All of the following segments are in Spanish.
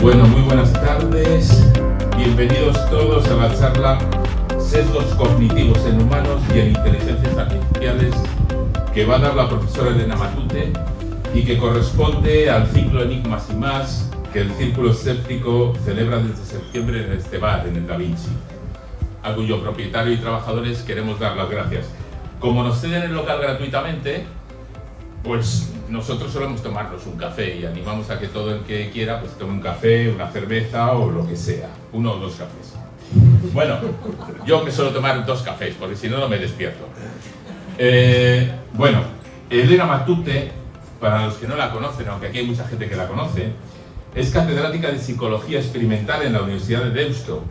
Bueno, muy buenas tardes. Bienvenidos todos a la charla Sesgos cognitivos en humanos y en inteligencias artificiales que va a dar la profesora Elena Matute y que corresponde al ciclo Enigmas y más que el Círculo Escéptico celebra desde septiembre en este bar, en el Da Vinci, a cuyo propietario y trabajadores queremos dar las gracias. Como nos ceden el local gratuitamente, pues nosotros solemos tomarnos un café y animamos a que todo el que quiera pues tome un café, una cerveza o lo que sea, 1 o 2 cafés. Bueno, yo me suelo tomar 2 cafés porque si no, no me despierto. Bueno, Elena Matute, para los que no la conocen, aunque aquí hay mucha gente que la conoce, es catedrática de Psicología Experimental en la Universidad de Deusto,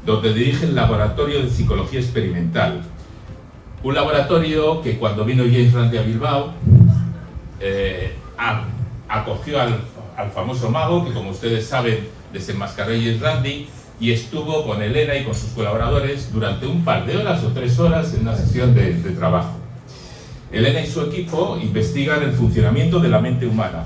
donde dirige el Laboratorio de Psicología Experimental. Un laboratorio que cuando vino James Randi a Bilbao, acogió al famoso mago que, como ustedes saben, desenmascaró James Randi y estuvo con Elena y con sus colaboradores durante un par de horas o 3 horas en una sesión de trabajo. Elena y su equipo investigan el funcionamiento de la mente humana,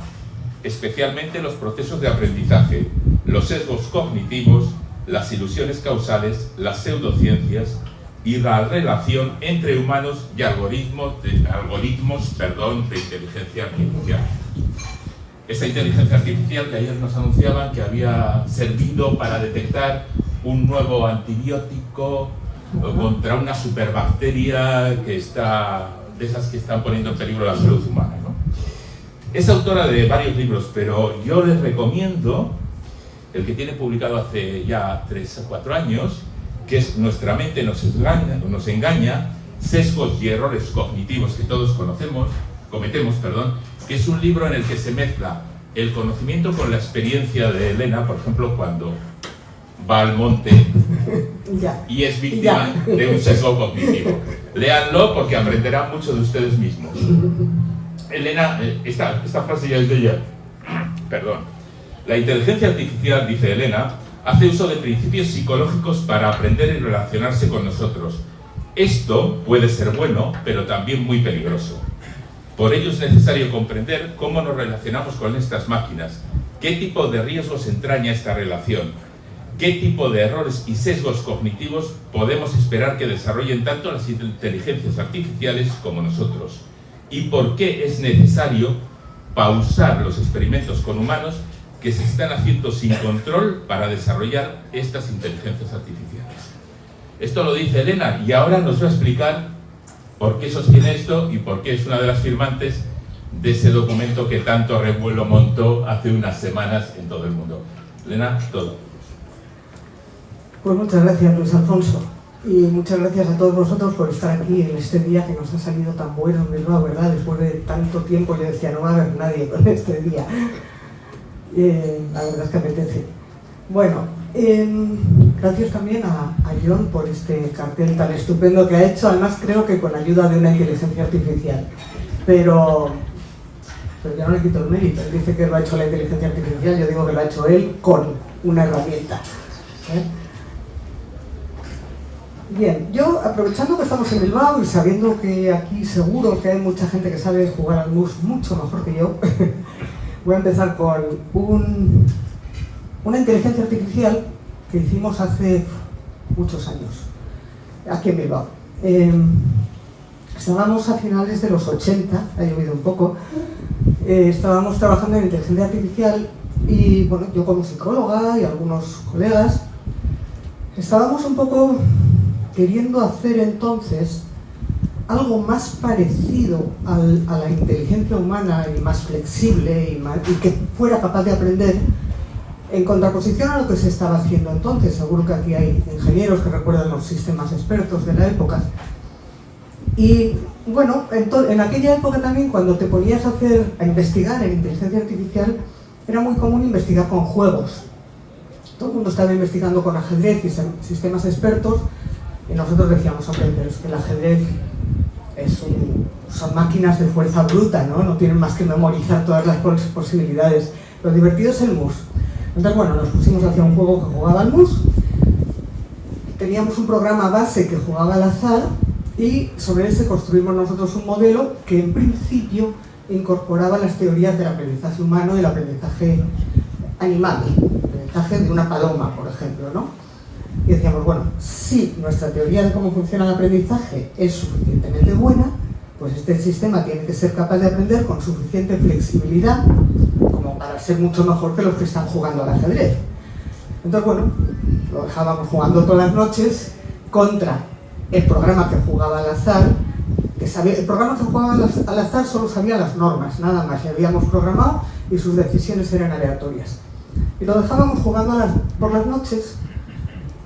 especialmente los procesos de aprendizaje, los sesgos cognitivos, las ilusiones causales, las pseudociencias y la relación entre humanos y algoritmos de inteligencia artificial. Esa inteligencia artificial que ayer nos anunciaban que había servido para detectar un nuevo antibiótico contra una superbacteria que está, de esas que están poniendo en peligro la salud humana, ¿no? Es autora de varios libros, pero yo les recomiendo el que tiene publicado hace ya 3 o 4 años, que es Nuestra mente nos engaña, sesgos y errores cognitivos que todos cometemos, que es un libro en el que se mezcla el conocimiento con la experiencia de Elena, por ejemplo, cuando va al monte y es víctima de un sesgo cognitivo. Léanlo porque aprenderán mucho de ustedes mismos. Elena, esta frase ya es de ella. Perdón. La inteligencia artificial, dice Elena, hace uso de principios psicológicos para aprender y relacionarse con nosotros. Esto puede ser bueno, pero también muy peligroso. Por ello es necesario comprender cómo nos relacionamos con estas máquinas, qué tipo de riesgos entraña esta relación, qué tipo de errores y sesgos cognitivos podemos esperar que desarrollen tanto las inteligencias artificiales como nosotros, y por qué es necesario pausar los experimentos con humanos que se están haciendo sin control para desarrollar estas inteligencias artificiales. Esto lo dice Elena y ahora nos va a explicar por qué sostiene esto y por qué es una de las firmantes de ese documento que tanto revuelo montó hace unas semanas en todo el mundo. Elena, todo. Pues muchas gracias, Luis Alfonso, y muchas gracias a todos vosotros por estar aquí en este día que nos ha salido tan bueno en Bilbao, ¿verdad? Después de tanto tiempo yo decía, no va a haber nadie con este día. La verdad es que apetece. Bueno, gracias también a John por este cartel tan estupendo que ha hecho, además creo que con ayuda de una inteligencia artificial, pero ya no le quito el mérito. Él dice que lo ha hecho la inteligencia artificial, yo digo que lo ha hecho él con una herramienta. Bien, yo aprovechando que estamos en Bilbao y sabiendo que aquí seguro que hay mucha gente que sabe jugar al mus mucho mejor que yo, voy a empezar con una inteligencia artificial que hicimos hace muchos años, aquí en Bilbao. Estábamos a finales de los 80, ha llovido un poco, estábamos trabajando en inteligencia artificial y, bueno, yo como psicóloga y algunos colegas, estábamos un poco queriendo hacer entonces algo más parecido a la inteligencia humana y más flexible y que fuera capaz de aprender en contraposición a lo que se estaba haciendo entonces. Seguro que aquí hay ingenieros que recuerdan los sistemas expertos de la época. Y bueno, en aquella época también, cuando te ponías a investigar en inteligencia artificial, era muy común investigar con juegos. Todo el mundo estaba investigando con ajedrez y sistemas expertos, y nosotros decíamos, hombre, pero es que el ajedrez son máquinas de fuerza bruta, ¿no? No tienen más que memorizar todas las posibilidades. Lo divertido es el mus. Entonces, bueno, nos pusimos hacia un juego que jugaba al mus, teníamos un programa base que jugaba al azar, y sobre ese construimos nosotros un modelo que en principio incorporaba las teorías del aprendizaje humano y el aprendizaje animal, aprendizaje de una paloma, por ejemplo, ¿no? Y decíamos, bueno, si nuestra teoría de cómo funciona el aprendizaje es suficientemente buena, pues este sistema tiene que ser capaz de aprender con suficiente flexibilidad como para ser mucho mejor que los que están jugando al ajedrez. Entonces, bueno, lo dejábamos jugando todas las noches contra el programa que jugaba al azar, que sabía, el programa que jugaba al azar solo sabía las normas, nada más, le habíamos programado y sus decisiones eran aleatorias. Y lo dejábamos jugando por las noches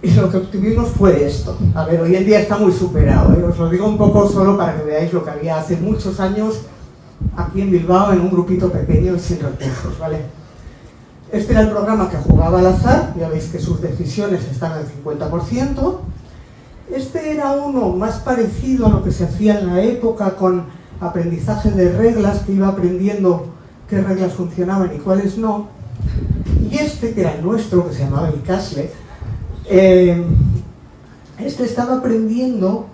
y lo que obtuvimos fue esto. A ver, hoy en día está muy superado, ¿eh? Os lo digo un poco solo para que veáis lo que había hace muchos años aquí en Bilbao en un grupito pequeño y sin recursos, ¿vale? Este era el programa que jugaba al azar, ya veis que sus decisiones están al 50%. Este era uno más parecido a lo que se hacía en la época con aprendizaje de reglas, que iba aprendiendo qué reglas funcionaban y cuáles no. Y este, que era el nuestro, que se llamaba el Castle, este estaba aprendiendo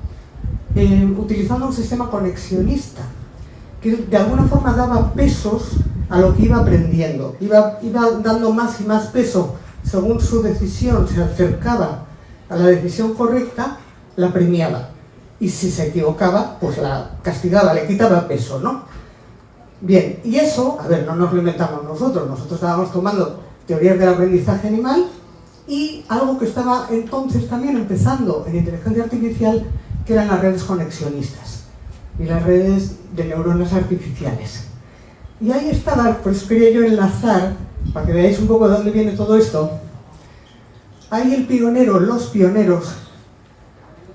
utilizando un sistema conexionista, que de alguna forma daba pesos a lo que iba aprendiendo. Iba dando más y más peso según su decisión se acercaba a la decisión correcta, la premiaba. Y si se equivocaba, pues la castigaba, le quitaba peso, ¿no? Bien, y eso, a ver, no nos lo inventamos nosotros estábamos tomando teorías del aprendizaje animal y algo que estaba entonces también empezando en inteligencia artificial, que eran las redes conexionistas y las redes de neuronas artificiales. Y ahí estaba, pues quería yo enlazar, para que veáis un poco de dónde viene todo esto. Ahí el pionero, los pioneros,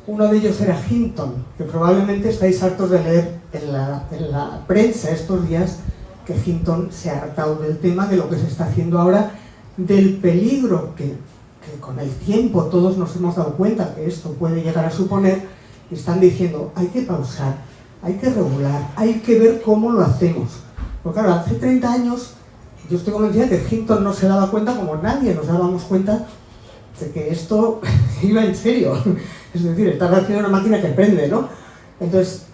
uno de ellos era Hinton, que probablemente estáis hartos de leer en la prensa estos días que Hinton se ha hartado del tema, de lo que se está haciendo ahora, del peligro que con el tiempo todos nos hemos dado cuenta que esto puede llegar a suponer, y están diciendo, hay que pausar, hay que regular, hay que ver cómo lo hacemos. Porque claro, hace 30 años yo estoy convencida que Hinton no se daba cuenta, como nadie nos dábamos cuenta, de que esto iba en serio. Es decir, estaba haciendo una máquina que aprende, ¿no? Entonces,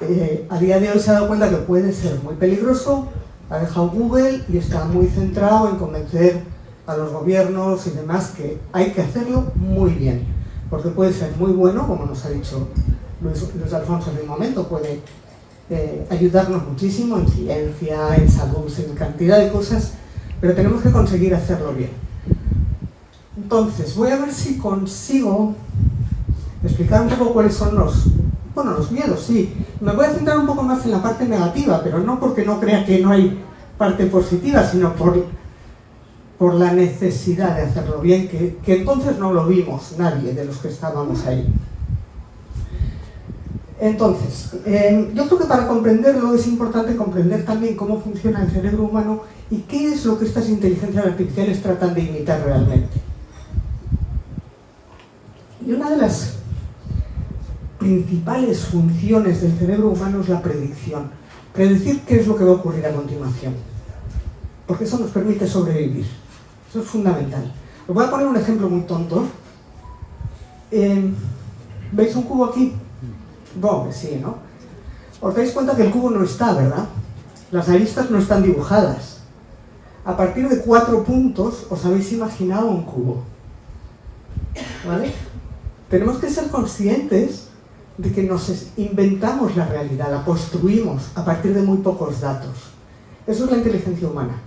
a día de hoy se ha dado cuenta que puede ser muy peligroso, ha dejado Google y está muy centrado en convencer a los gobiernos y demás que hay que hacerlo muy bien, porque puede ser muy bueno, como nos ha dicho Luis Alfonso en un momento, puede ayudarnos muchísimo en ciencia, en salud, en cantidad de cosas, pero tenemos que conseguir hacerlo bien. Entonces, voy a ver si consigo explicar un poco cuáles son los miedos, sí. Me voy a centrar un poco más en la parte negativa, pero no porque no crea que no hay parte positiva, sino por la necesidad de hacerlo bien, que entonces no lo vimos nadie de los que estábamos ahí. Entonces, yo creo que para comprenderlo es importante comprender también cómo funciona el cerebro humano y qué es lo que estas inteligencias artificiales tratan de imitar realmente. Y una de las principales funciones del cerebro humano es la predicción. Predecir qué es lo que va a ocurrir a continuación. Porque eso nos permite sobrevivir. Eso es fundamental. Os voy a poner un ejemplo muy tonto. ¿Veis un cubo aquí? Bueno, sí, ¿no? Os dais cuenta que el cubo no está, ¿verdad? Las aristas no están dibujadas. A partir de 4 puntos os habéis imaginado un cubo. ¿Vale? Tenemos que ser conscientes de que nos inventamos la realidad, la construimos a partir de muy pocos datos. Eso es la inteligencia humana.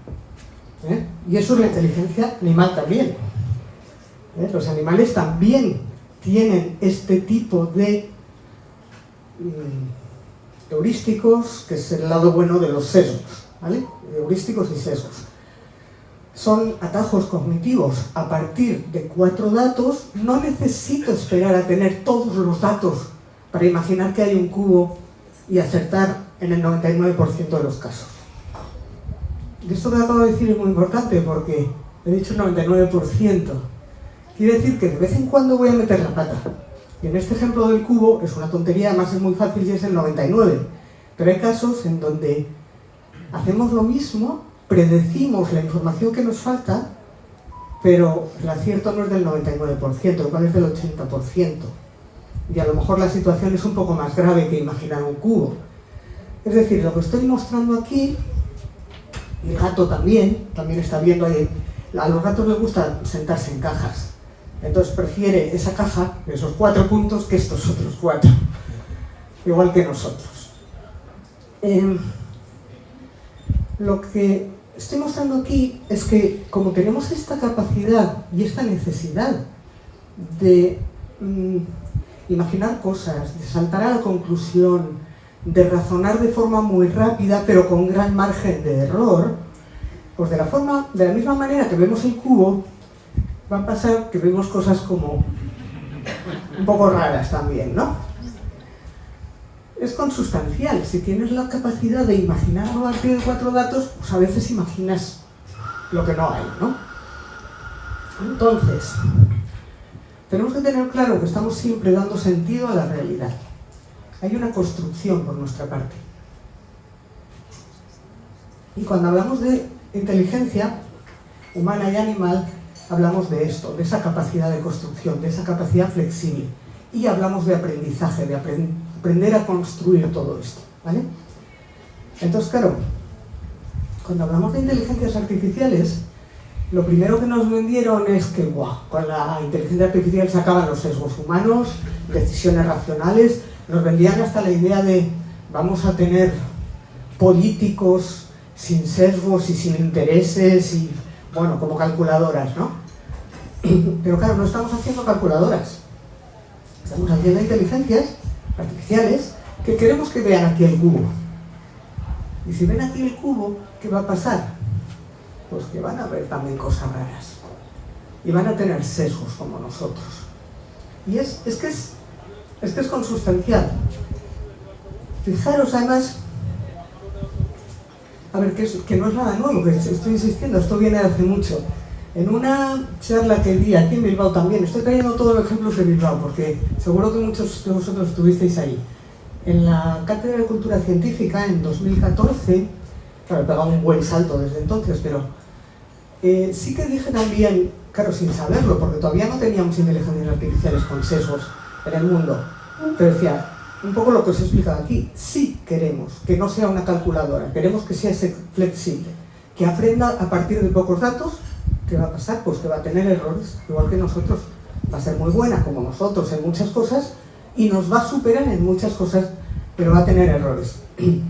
Y eso es la inteligencia animal también. Los animales también tienen este tipo de heurísticos, que es el lado bueno de los sesgos, ¿vale? Heurísticos y sesgos. Son atajos cognitivos a partir de 4 datos. No necesito esperar a tener todos los datos para imaginar que hay un cubo y acertar en el 99% de los casos. Y esto que acabo de decir es muy importante porque he dicho 99%. Quiere decir que de vez en cuando voy a meter la pata. Y en este ejemplo del cubo es una tontería, además es muy fácil y es el 99%. Pero hay casos en donde hacemos lo mismo, predecimos la información que nos falta, pero el acierto no es del 99%, igual es del 80%. Y a lo mejor la situación es un poco más grave que imaginar un cubo. Es decir, lo que estoy mostrando aquí, el gato también está viendo ahí A los gatos les gusta sentarse en cajas. Entonces prefiere esa caja, esos 4 puntos, que estos otros 4. Igual que nosotros. Lo que estoy mostrando aquí es que como tenemos esta capacidad y esta necesidad de imaginar cosas, de saltar a la conclusión, de razonar de forma muy rápida pero con gran margen de error, pues de la misma manera que vemos el cubo, va a pasar que vemos cosas como un poco raras también, ¿no? Es consustancial. Si tienes la capacidad de imaginar a partir de 4 datos, pues a veces imaginas lo que no hay, ¿no? Entonces, tenemos que tener claro que estamos siempre dando sentido a la realidad. Hay una construcción por nuestra parte. Y cuando hablamos de inteligencia humana y animal, hablamos de esto, de esa capacidad de construcción, de esa capacidad flexible. Y hablamos de aprendizaje, de aprender a construir todo esto, ¿vale? Entonces, claro, cuando hablamos de inteligencias artificiales, lo primero que nos vendieron es que, con la inteligencia artificial se acaban los sesgos humanos, decisiones racionales, nos vendían hasta la idea de vamos a tener políticos sin sesgos y sin intereses y, bueno, como calculadoras, ¿no? Pero claro, no estamos haciendo calculadoras. Estamos haciendo inteligencias artificiales que queremos que vean aquí el cubo. Y si ven aquí el cubo, ¿qué va a pasar? Pues que van a ver también cosas raras. Y van a tener sesgos como nosotros. Y es que es consustancial. Fijaros además, a ver, que no es nada nuevo, que estoy insistiendo, esto viene de hace mucho. En una charla que di aquí en Bilbao también, estoy trayendo todos los ejemplos de Bilbao, porque seguro que muchos de vosotros estuvisteis ahí. En la Cátedra de Cultura Científica, en 2014, claro, he pegado un buen salto desde entonces, pero sí que dije también, claro, sin saberlo, porque todavía no teníamos inteligencias artificiales con sesgos en el mundo, pero decía, un poco lo que os he explicado aquí, sí queremos que no sea una calculadora, queremos que sea flexible, que aprenda a partir de pocos datos. ¿Qué va a pasar? Pues que va a tener errores, igual que nosotros. Va a ser muy buena como nosotros en muchas cosas y nos va a superar en muchas cosas, pero va a tener errores. Y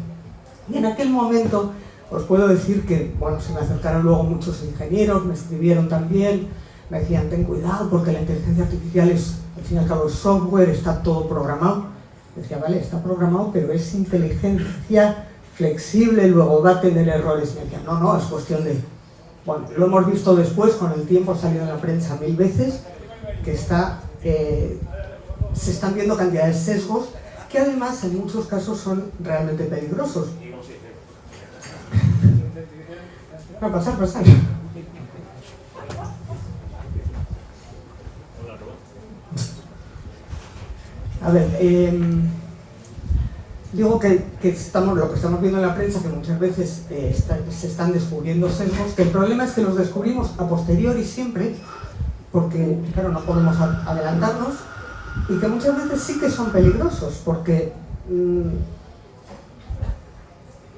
en aquel momento os puedo decir que, bueno, se me acercaron luego muchos ingenieros, me escribieron también, me decían, ten cuidado porque la inteligencia artificial es, al fin y al cabo, software, está todo programado. Decía, vale, está programado, pero es inteligencia flexible, luego va a tener errores. Me decían, no, es cuestión de... Bueno, lo hemos visto después, con el tiempo ha salido en la prensa 1000 veces, que se están viendo cantidades de sesgos que además en muchos casos son realmente peligrosos. Va a pasar. A ver, digo que lo que estamos viendo en la prensa, que muchas veces se están descubriendo sesgos, que el problema es que los descubrimos a posteriori siempre, porque, claro, no podemos adelantarnos, y que muchas veces sí que son peligrosos, porque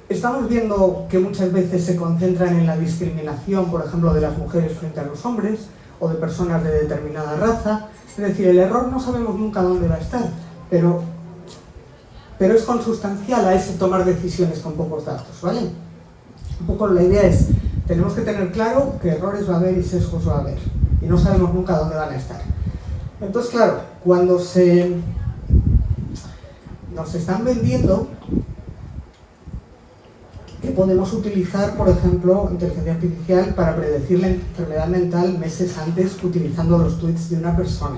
estamos viendo que muchas veces se concentran en la discriminación, por ejemplo, de las mujeres frente a los hombres, o de personas de determinada raza. Es decir, el error no sabemos nunca dónde va a estar, pero es consustancial a ese tomar decisiones con pocos datos, ¿vale? Un poco la idea es, tenemos que tener claro que errores va a haber y sesgos va a haber, y no sabemos nunca dónde van a estar. Entonces, claro, cuando nos están vendiendo que podemos utilizar, por ejemplo, inteligencia artificial para predecir la enfermedad mental meses antes utilizando los tweets de una persona.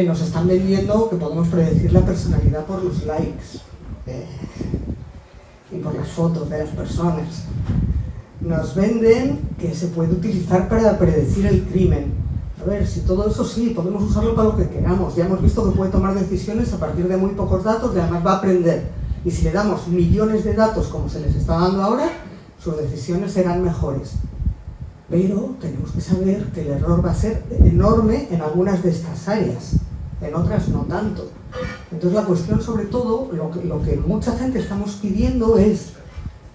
Nos están vendiendo que podemos predecir la personalidad por los likes y por las fotos de las personas. Nos venden que se puede utilizar para predecir el crimen. A ver, si todo eso sí, podemos usarlo para lo que queramos. Ya hemos visto que puede tomar decisiones a partir de muy pocos datos y además va a aprender. Y si le damos millones de datos como se les está dando ahora, sus decisiones serán mejores. Pero tenemos que saber que el error va a ser enorme en algunas de estas áreas, en otras no tanto. Entonces la cuestión, sobre todo, lo que mucha gente estamos pidiendo es,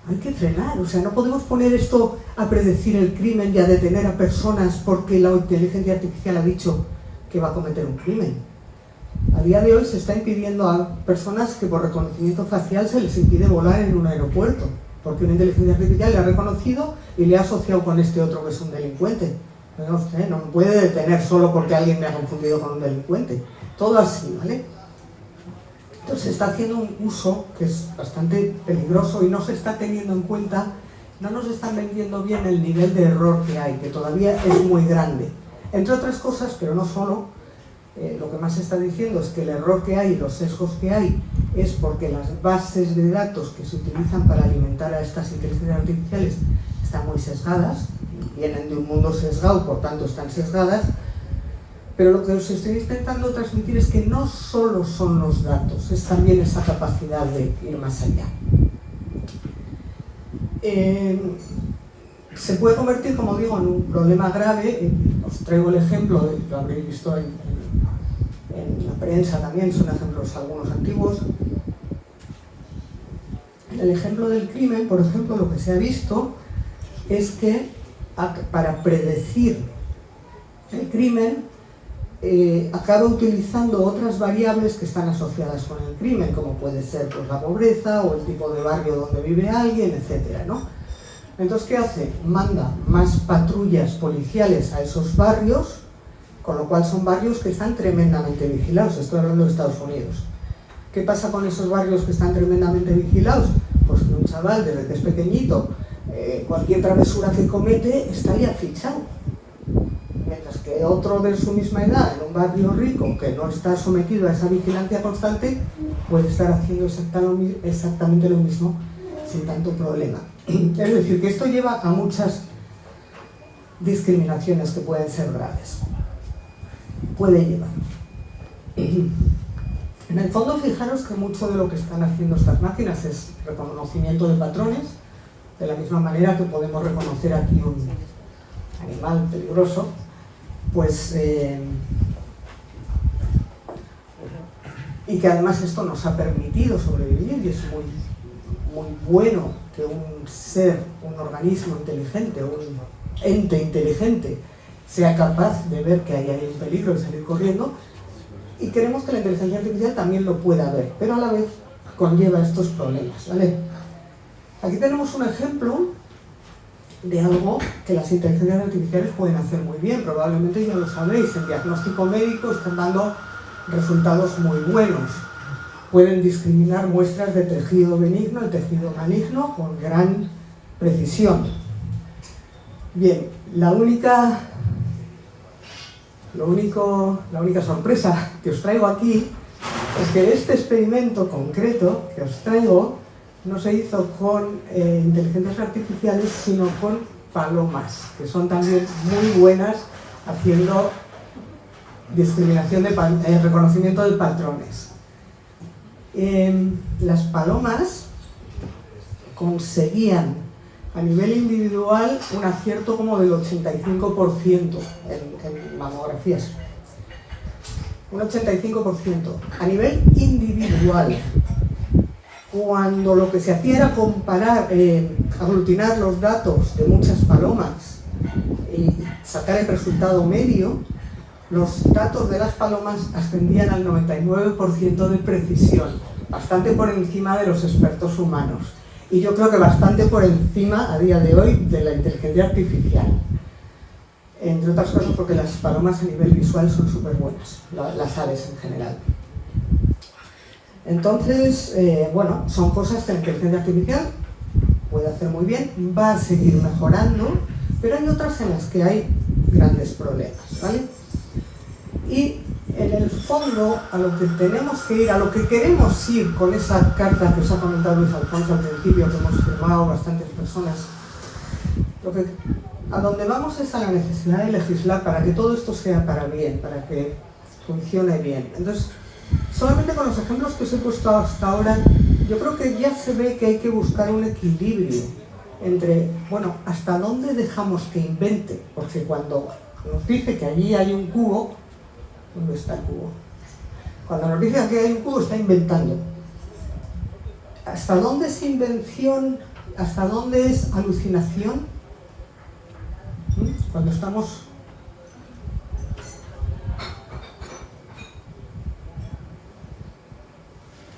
hay que frenar. O sea, no podemos poner esto a predecir el crimen y a detener a personas porque la inteligencia artificial ha dicho que va a cometer un crimen. A día de hoy se está impidiendo a personas que por reconocimiento facial se les impide volar en un aeropuerto, porque una inteligencia artificial le ha reconocido y le ha asociado con este otro que es un delincuente. No sé, no me puede detener solo porque alguien me ha confundido con un delincuente. Todo así, ¿vale? Entonces se está haciendo un uso que es bastante peligroso y no se está teniendo en cuenta, no nos están vendiendo bien el nivel de error que hay, que todavía es muy grande. Entre otras cosas, pero no solo, lo que más se está diciendo es que el error que hay y los sesgos que hay es porque las bases de datos que se utilizan para alimentar a estas inteligencias artificiales están muy sesgadas, vienen de un mundo sesgado, por tanto están sesgadas, pero lo que os estoy intentando transmitir es que no solo son los datos, es también esa capacidad de ir más allá. Se puede convertir, como digo, en un problema grave. Os traigo el ejemplo, lo habréis visto en la prensa también, son ejemplos algunos antiguos. En el ejemplo del crimen, por ejemplo, lo que se ha visto es que para predecir el crimen acaba utilizando otras variables que están asociadas con el crimen, como puede ser pues, la pobreza o el tipo de barrio donde vive alguien, etc., ¿no? Entonces, ¿qué hace? Manda más patrullas policiales a esos barrios, con lo cual son barrios que están tremendamente vigilados. Estoy hablando de Estados Unidos. ¿Qué pasa con esos barrios que están tremendamente vigilados? Pues que un chaval, desde que es pequeñito, cualquier travesura que comete está ya fichado. Mientras que otro de su misma edad, en un barrio rico, que no está sometido a esa vigilancia constante, puede estar haciendo exactamente lo mismo sin tanto problema. Es decir, que esto lleva a muchas discriminaciones que pueden ser graves. Puede llevar. En el fondo, fijaros que mucho de lo que están haciendo estas máquinas es reconocimiento de patrones, de la misma manera que podemos reconocer aquí un animal peligroso, pues y que además esto nos ha permitido sobrevivir, y es muy bueno que un ser, un organismo inteligente, un ente inteligente sea capaz de ver que hay un peligro y salir corriendo, y queremos que la inteligencia artificial también lo pueda ver, pero a la vez conlleva estos problemas, ¿vale? Aquí tenemos un ejemplo de algo que las inteligencias artificiales pueden hacer muy bien. Probablemente ya lo sabéis, en diagnóstico médico están dando resultados muy buenos. Pueden discriminar muestras de tejido benigno y tejido maligno con gran precisión. Bien, la única sorpresa que os traigo aquí es que este experimento concreto que os traigo no se hizo con inteligencias artificiales, sino con palomas, que son también muy buenas haciendo discriminación de reconocimiento de patrones. Las palomas conseguían a nivel individual un acierto como del 85% en mamografías. Un 85%. A nivel individual. Cuando lo que se hacía era comparar, aglutinar los datos de muchas palomas y sacar el resultado medio, los datos de las palomas ascendían al 99% de precisión, bastante por encima de los expertos humanos. Y yo creo que bastante por encima, a día de hoy, de la inteligencia artificial. Entre otras cosas porque las palomas a nivel visual son súper buenas, las aves en general. Entonces, bueno, son cosas que la inteligencia artificial puede hacer muy bien, va a seguir mejorando, pero hay otras en las que hay grandes problemas, ¿vale? Y en el fondo, a lo que tenemos que ir, a lo que queremos ir con esa carta que os ha comentado Luis Alfonso al principio, que hemos firmado bastantes personas, a donde vamos es a la necesidad de legislar para que todo esto sea para bien, para que funcione bien. Entonces, solamente con los ejemplos que os he puesto hasta ahora, yo creo que ya se ve que hay que buscar un equilibrio entre, bueno, hasta dónde dejamos que invente, porque cuando nos dice que allí hay un cubo, ¿dónde está el cubo? Cuando nos dice que hay un cubo, está inventando. ¿Hasta dónde es invención ¿Hasta dónde es alucinación? Cuando estamos...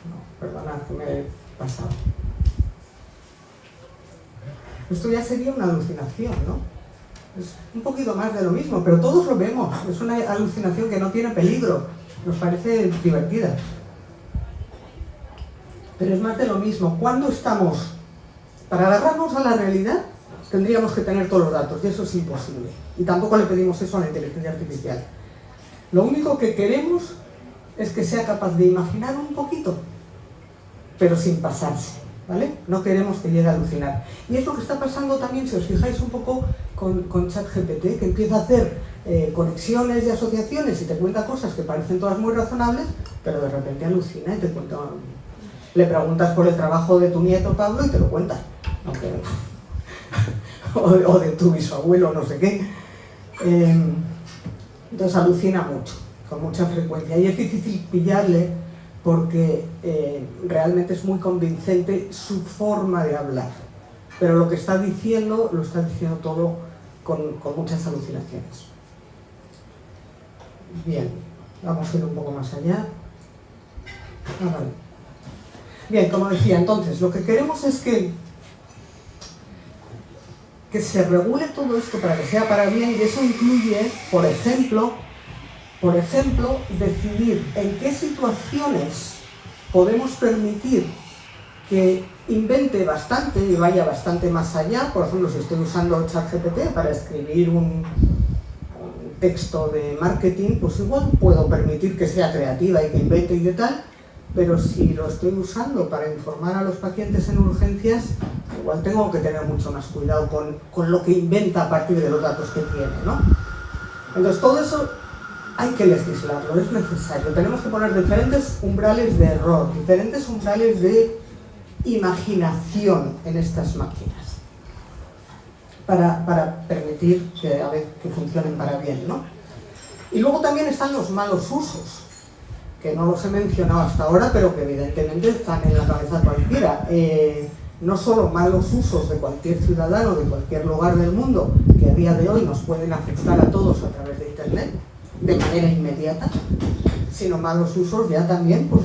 No, perdonad que me he pasado. Esto ya sería una alucinación, ¿no? Es un poquito más de lo mismo, pero todos lo vemos. Es una alucinación que no tiene peligro. Nos parece divertida. Pero es más de lo mismo. ¿Cuándo estamos? Para agarrarnos a la realidad, tendríamos que tener todos los datos, y eso es imposible. Y tampoco le pedimos eso a la inteligencia artificial. Lo único que queremos es que sea capaz de imaginar un poquito, pero sin pasarse, ¿vale? No queremos que llegue a alucinar. Y es lo que está pasando también, si os fijáis un poco, con ChatGPT, que empieza a hacer conexiones y asociaciones y te cuenta cosas que parecen todas muy razonables, pero de repente alucina y te cuenta... Le preguntas por el trabajo de tu nieto Pablo y te lo cuenta. Aunque... o de tu bisabuelo, no sé qué. Entonces alucina mucho, con mucha frecuencia. Y es difícil pillarle porque realmente es muy convincente su forma de hablar. Pero lo que está diciendo, lo está diciendo todo con muchas alucinaciones. Bien, vamos a ir un poco más allá. Vale. Bien, como decía, entonces, lo que queremos es que se regule todo esto para que sea para bien, y eso incluye, por ejemplo, decidir en qué situaciones podemos permitir que invente bastante y vaya bastante más allá. Por ejemplo, si estoy usando ChatGPT para escribir un texto de marketing, pues igual puedo permitir que sea creativa y que invente y de tal. Pero si lo estoy usando para informar a los pacientes en urgencias, igual tengo que tener mucho más cuidado con lo que inventa a partir de los datos que tiene, ¿no? Entonces todo eso hay que legislarlo, es necesario. Tenemos que poner diferentes umbrales de error, diferentes umbrales de imaginación en estas máquinas para permitir que funcionen para bien, ¿no? Y luego también están los malos usos, que no los he mencionado hasta ahora, pero que evidentemente están en la cabeza cualquiera. No solo malos usos de cualquier ciudadano de cualquier lugar del mundo, que a día de hoy nos pueden afectar a todos a través de Internet, de manera inmediata, sino malos usos ya también, pues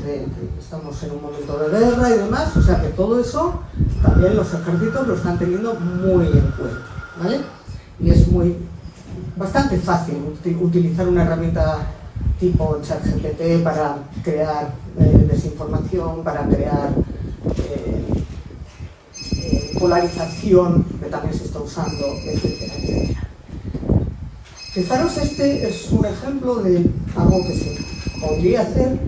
estamos en un momento de guerra y demás, o sea que todo eso también los ejércitos lo están teniendo muy en cuenta, ¿vale? Y es bastante fácil utilizar una herramienta tipo ChatGPT para crear desinformación, para crear polarización, que también se está usando, etcétera, etcétera. Fijaros, este es un ejemplo de algo que se podría hacer.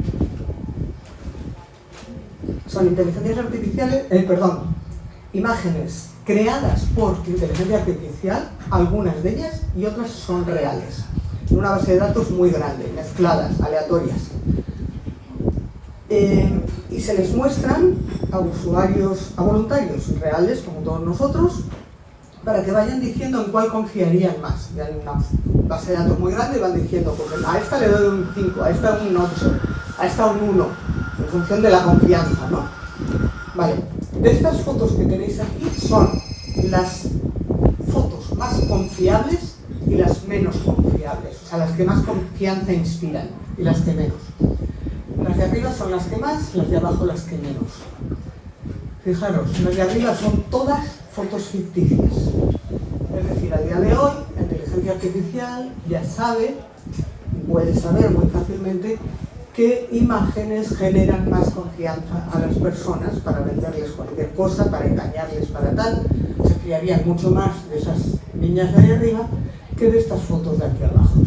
Son inteligencias artificiales, imágenes creadas por inteligencia artificial, algunas de ellas, y otras son reales. Una base de datos muy grande, mezcladas, aleatorias. Y se les muestran a usuarios, a voluntarios reales, como todos nosotros, para que vayan diciendo en cuál confiarían más. Ya hay una base de datos muy grande y van diciendo, pues a esta le doy un 5, a esta un 8, a esta un 1, en función de la confianza, ¿no? Vale, de estas fotos que tenéis aquí son las fotos más confiables y las menos confiables, o sea, las que más confianza inspiran y las que menos. Las de arriba son las que más, las de abajo las que menos. Fijaros, las de arriba son todas fotos ficticias. Es decir, a día de hoy, la inteligencia artificial ya puede saber muy fácilmente qué imágenes generan más confianza a las personas para venderles cualquier cosa, para engañarles, para tal. Se fiarían mucho más de esas niñas de ahí arriba que de estas fotos de aquí abajo.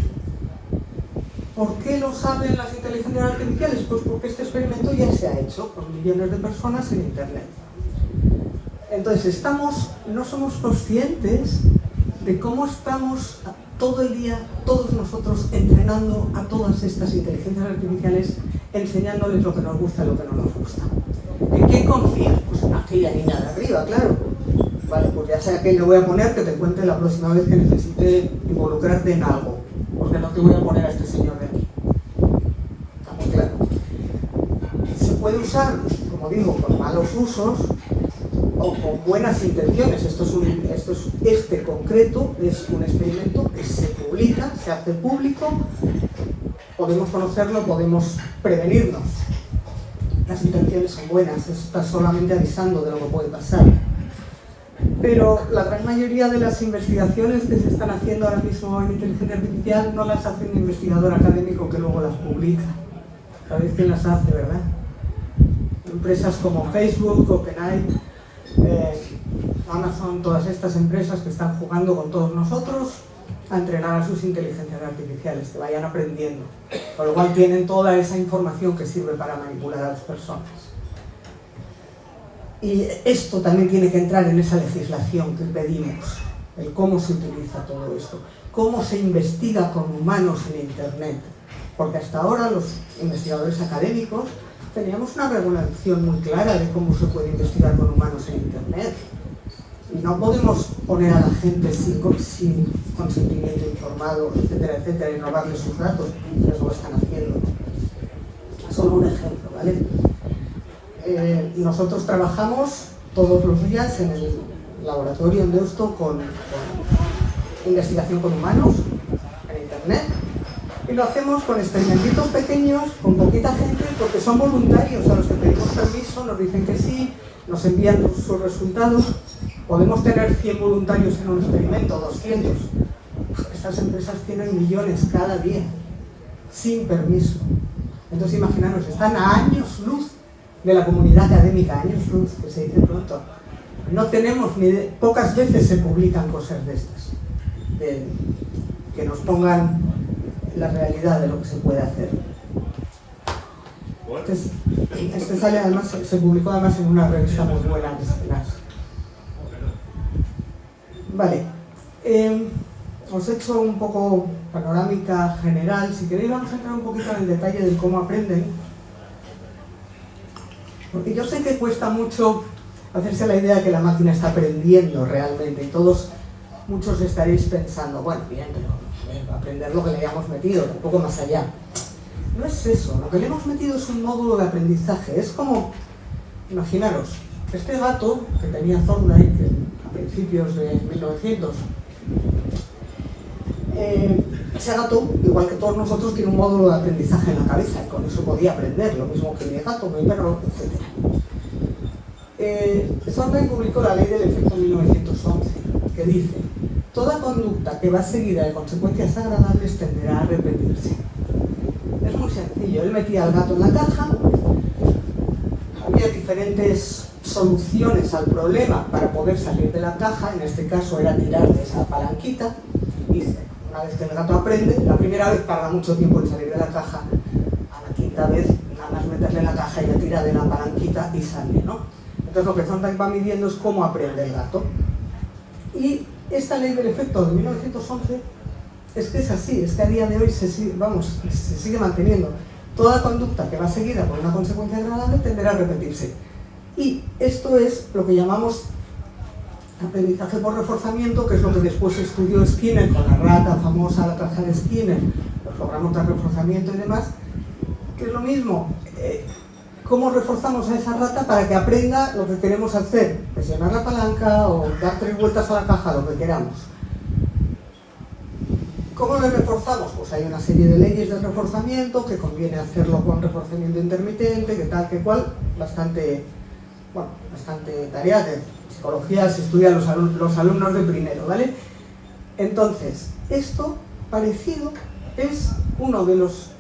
¿Por qué lo saben las inteligencias artificiales? Pues porque este experimento ya se ha hecho con millones de personas en Internet. Entonces no somos conscientes de cómo estamos todo el día, todos nosotros, entrenando a todas estas inteligencias artificiales, enseñándoles lo que nos gusta y lo que no nos gusta. ¿En qué confías? Pues en aquella niña de arriba, claro. Vale, pues ya sé a qué le voy a poner que te cuente la próxima vez que necesite involucrarte en algo. Porque no te voy a poner a este señor de aquí. Está muy claro. Se puede usar, como digo, con malos usos, o con buenas intenciones. Este concreto es un experimento que se publica, se hace público, podemos conocerlo, podemos prevenirnos. Las intenciones son buenas, está solamente avisando de lo que puede pasar. Pero la gran mayoría de las investigaciones que se están haciendo ahora mismo en inteligencia artificial no las hace un investigador académico que luego las publica. ¿Sabéis quién las hace, verdad? Empresas como Facebook, OpenAI, Amazon, todas estas empresas que están jugando con todos nosotros a entrenar a sus inteligencias artificiales, que vayan aprendiendo. Con lo cual tienen toda esa información que sirve para manipular a las personas. Y esto también tiene que entrar en esa legislación que pedimos, el cómo se utiliza todo esto, cómo se investiga con humanos en Internet. Porque hasta ahora los investigadores académicos teníamos una regulación muy clara de cómo se puede investigar con humanos en Internet. Y no podemos poner a la gente sin consentimiento informado, etcétera, etcétera, y robarle sus datos, que eso lo están haciendo. Solo un ejemplo, ¿vale? Nosotros trabajamos todos los días en el laboratorio en Deusto con investigación con humanos en Internet. Y lo hacemos con experimentitos pequeños, con poquita gente, porque son voluntarios a los que pedimos permiso, nos dicen que sí, nos envían sus resultados. Podemos tener 100 voluntarios en un experimento, 200. Estas empresas tienen millones cada día, sin permiso. Entonces imaginaros, están a años luz de la comunidad académica, años luz, que se dice pronto. No tenemos ni idea, pocas veces se publican cosas de estas, que nos pongan la realidad de lo que se puede hacer. Este sale además, se publicó además en una revista muy buena que es PNAS. Vale, os he hecho un poco panorámica general. Si queréis vamos a entrar un poquito en el detalle de cómo aprenden, porque yo sé que cuesta mucho hacerse la idea de que la máquina está aprendiendo realmente, y muchos estaréis pensando, bueno, bien, pero aprender lo que le hayamos metido, un poco más allá. No es eso, lo que le hemos metido es un módulo de aprendizaje. Es como, imaginaros, este gato que tenía Thorndike a principios de 1900, ese gato, igual que todos nosotros, tiene un módulo de aprendizaje en la cabeza y con eso podía aprender, lo mismo que mi gato, mi perro, etc. Thorndike publicó la ley del efecto 1911, que dice: toda conducta que va seguida de consecuencias agradables tenderá a repetirse. Es muy sencillo, él metía al gato en la caja, había diferentes soluciones al problema para poder salir de la caja, en este caso era tirar de esa palanquita, y una vez que el gato aprende, la primera vez tarda mucho tiempo en salir de la caja, a la quinta vez nada más meterle en la caja y ya tira de la palanquita y sale, ¿no? Entonces lo que Thorndike va midiendo es cómo aprende el gato. Y esta ley del efecto de 1911 es que es así, es que a día de hoy se sigue manteniendo. Toda conducta que va seguida por una consecuencia agradable tenderá a repetirse. Y esto es lo que llamamos aprendizaje por reforzamiento, que es lo que después estudió Skinner con la rata famosa, la caja de Skinner, los programas de reforzamiento y demás, que es lo mismo. ¿Cómo reforzamos a esa rata para que aprenda lo que queremos hacer? Presionar la palanca o dar 3 vueltas a la caja, lo que queramos. ¿Cómo lo reforzamos? Pues hay una serie de leyes de reforzamiento, que conviene hacerlo con reforzamiento intermitente, que tal, que cual, bastante tarea de psicología se estudia los alumnos de primero, ¿vale? Entonces, esto parecido es uno de los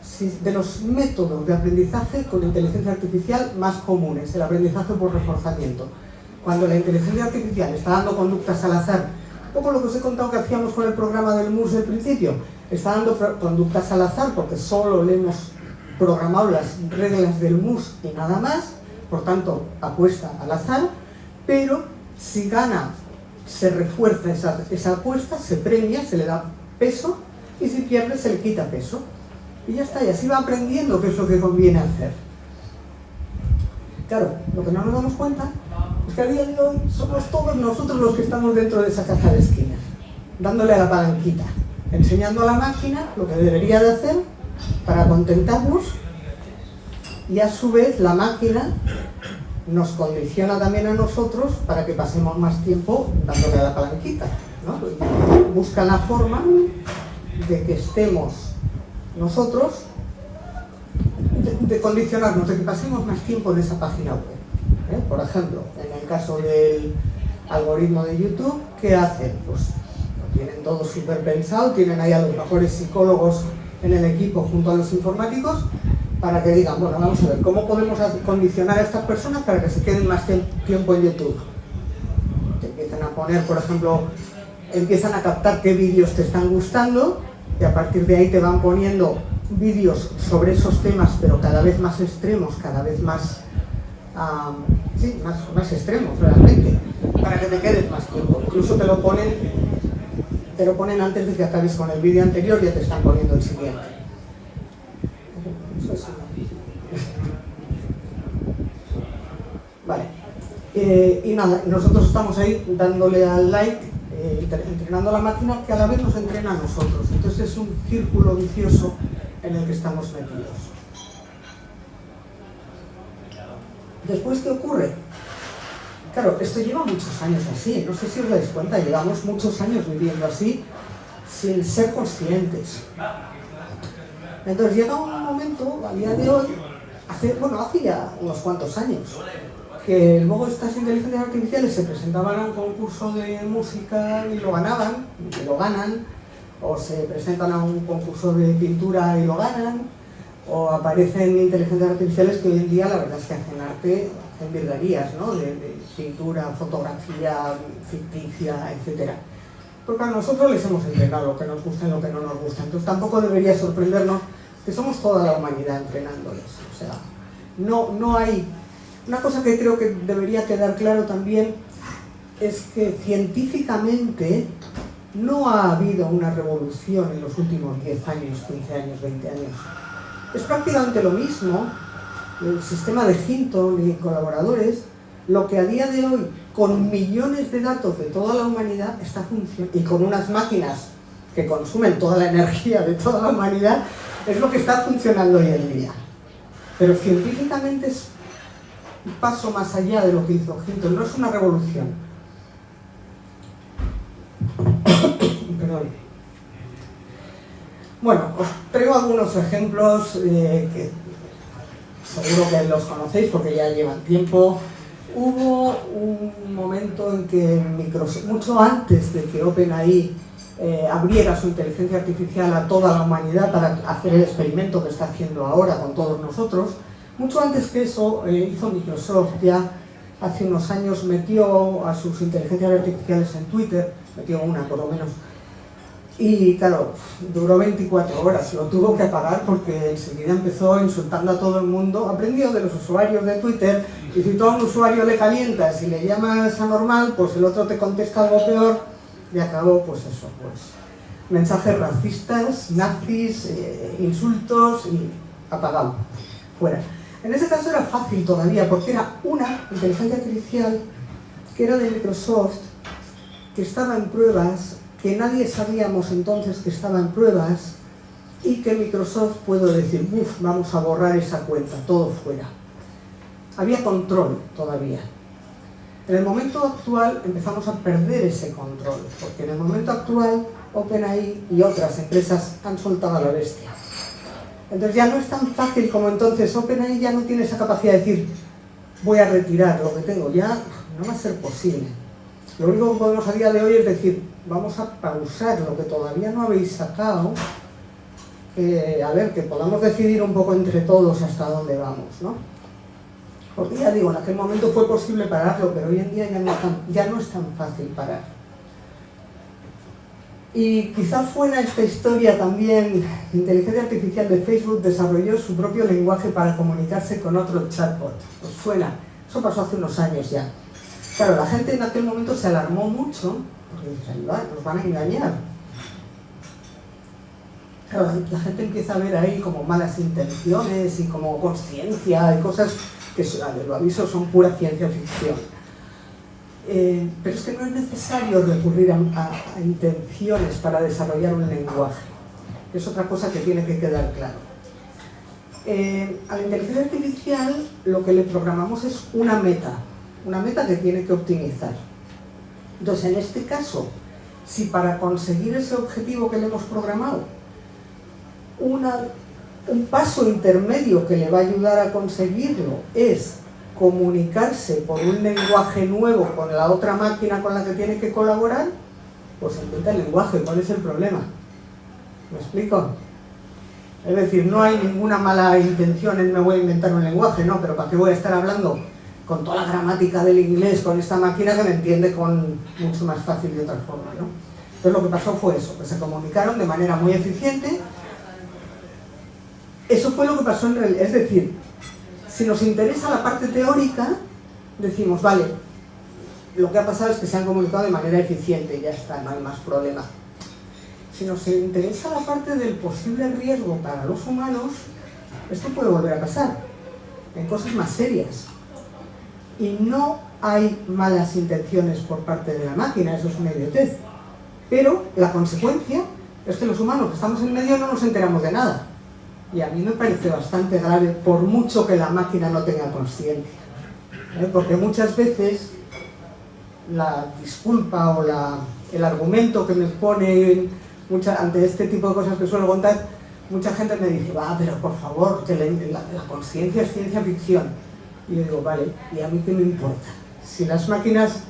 métodos de aprendizaje con inteligencia artificial más comunes, el aprendizaje por reforzamiento. Cuando la inteligencia artificial está dando conductas al azar, un poco lo que os he contado que hacíamos con el programa del MUS del principio, está dando conductas al azar porque solo le hemos programado las reglas del MUS y nada más, por tanto apuesta al azar, pero si gana se refuerza esa apuesta, se premia, se le da peso, y si pierde se le quita peso. Y ya está, y así va aprendiendo qué es lo que conviene hacer. Claro, lo que no nos damos cuenta es que a día de hoy somos todos nosotros los que estamos dentro de esa caja de esquina, dándole a la palanquita, enseñando a la máquina lo que debería de hacer para contentarnos, y a su vez la máquina nos condiciona también a nosotros para que pasemos más tiempo dándole a la palanquita, ¿no? Busca la forma de que estemos nosotros, de condicionarnos, de que pasemos más tiempo en esa página web. Por ejemplo, en el caso del algoritmo de YouTube, ¿qué hacen? Pues lo tienen todo súper pensado, tienen ahí a los mejores psicólogos en el equipo junto a los informáticos, para que digan, bueno, vamos a ver, ¿cómo podemos condicionar a estas personas para que se queden más tiempo en YouTube? Te empiezan a poner, por ejemplo, empiezan a captar qué vídeos te están gustando, y a partir de ahí te van poniendo vídeos sobre esos temas, pero cada vez más extremos, cada vez más, más extremos realmente, para que te quedes más tiempo. Incluso te lo ponen antes de que acabes con el vídeo anterior, ya te están poniendo el siguiente. Vale. Y nada, nosotros estamos ahí dándole al like, entrenando a la máquina, que a la vez nos entrena a nosotros. Entonces es un círculo vicioso en el que estamos metidos. Después, ¿qué ocurre? Claro, esto lleva muchos años así, no sé si os dais cuenta, llevamos muchos años viviendo así sin ser conscientes. Entonces llega un momento, a día de hoy, hace ya unos cuantos años, que luego estas inteligencias artificiales se presentaban a un concurso de música y lo ganaban, y lo ganan, o se presentan a un concurso de pintura y lo ganan, o aparecen inteligencias artificiales que hoy en día la verdad es que hacen arte, hacen virguerías, ¿no? De pintura, fotografía ficticia, etc. Porque a nosotros les hemos entrenado lo que nos gusta y lo que no nos gusta. Entonces tampoco debería sorprendernos que somos toda la humanidad entrenándoles. O sea, no hay... Una cosa que creo que debería quedar claro también es que científicamente no ha habido una revolución en los últimos 10 años, 15 años, 20 años. Es prácticamente lo mismo, el sistema de Hinton y colaboradores, lo que a día de hoy, con millones de datos de toda la humanidad, está funcionando, y con unas máquinas que consumen toda la energía de toda la humanidad, es lo que está funcionando hoy en día. Pero científicamente es un paso más allá de lo que hizo Hinton, no es una revolución. Perdón. Bueno, os traigo algunos ejemplos que seguro que los conocéis porque ya llevan tiempo. Hubo un momento en que Microsoft, mucho antes de que OpenAI abriera su inteligencia artificial a toda la humanidad para hacer el experimento que está haciendo ahora con todos nosotros, mucho antes que eso hizo Microsoft ya hace unos años, metió a sus inteligencias artificiales en Twitter, metió una por lo menos, y claro, duró 24 horas, lo tuvo que apagar porque enseguida empezó insultando a todo el mundo, aprendió de los usuarios de Twitter, y si tú a un usuario le calientas y le llamas anormal, pues el otro te contesta algo peor, y acabó pues eso, pues mensajes racistas, nazis, insultos, y apagado, fuera. En ese caso era fácil todavía, porque era una inteligencia artificial que era de Microsoft, que estaba en pruebas, que nadie sabíamos entonces que estaba en pruebas, y que Microsoft pudo decir, vamos a borrar esa cuenta, todo fuera. Había control todavía. En el momento actual empezamos a perder ese control, porque en el momento actual OpenAI y otras empresas han soltado a la bestia. Entonces ya no es tan fácil como entonces. OpenAI ya no tiene esa capacidad de decir, voy a retirar lo que tengo, ya no va a ser posible. Lo único que podemos a día de hoy es decir, vamos a pausar lo que todavía no habéis sacado, a ver, que podamos decidir un poco entre todos hasta dónde vamos, ¿no? Porque ya digo, en aquel momento fue posible pararlo, pero hoy en día ya no es tan fácil parar. Y quizás fuera esta historia también, la inteligencia artificial de Facebook desarrolló su propio lenguaje para comunicarse con otro chatbot. ¿Os suena? Eso pasó hace unos años ya. Claro, la gente en aquel momento se alarmó mucho, porque dice, nos van a engañar. Claro, la gente empieza a ver ahí como malas intenciones y como conciencia y cosas que, lo aviso, son pura ciencia ficción. Pero es que no es necesario recurrir a intenciones para desarrollar un lenguaje. Es otra cosa que tiene que quedar claro. A la inteligencia artificial lo que le programamos es una meta que tiene que optimizar. Entonces, en este caso, si para conseguir ese objetivo que le hemos programado, un paso intermedio que le va a ayudar a conseguirlo es comunicarse por un lenguaje nuevo con la otra máquina con la que tiene que colaborar, pues inventa el lenguaje. ¿Cuál es el problema? ¿Me explico? Es decir, no hay ninguna mala intención en me voy a inventar un lenguaje, no, pero ¿para qué voy a estar hablando con toda la gramática del inglés con esta máquina que me entiende mucho más fácil de otra forma, ¿no? Entonces lo que pasó fue eso, que se comunicaron de manera muy eficiente. Eso fue lo que pasó en realidad. Es decir, si nos interesa la parte teórica, decimos, vale, lo que ha pasado es que se han comunicado de manera eficiente y ya está, no hay más problema. Si nos interesa la parte del posible riesgo para los humanos, esto puede volver a pasar en cosas más serias. Y no hay malas intenciones por parte de la máquina, eso es una idiotez. Pero la consecuencia es que los humanos que estamos en medio no nos enteramos de nada. Y a mí me parece bastante grave, por mucho que la máquina no tenga consciencia. Porque muchas veces la disculpa o el argumento que me ponen ante este tipo de cosas que suelo contar, mucha gente me dice, pero por favor, que la conciencia es ciencia ficción. Y yo digo, vale, ¿y a mí qué me importa? Si las máquinas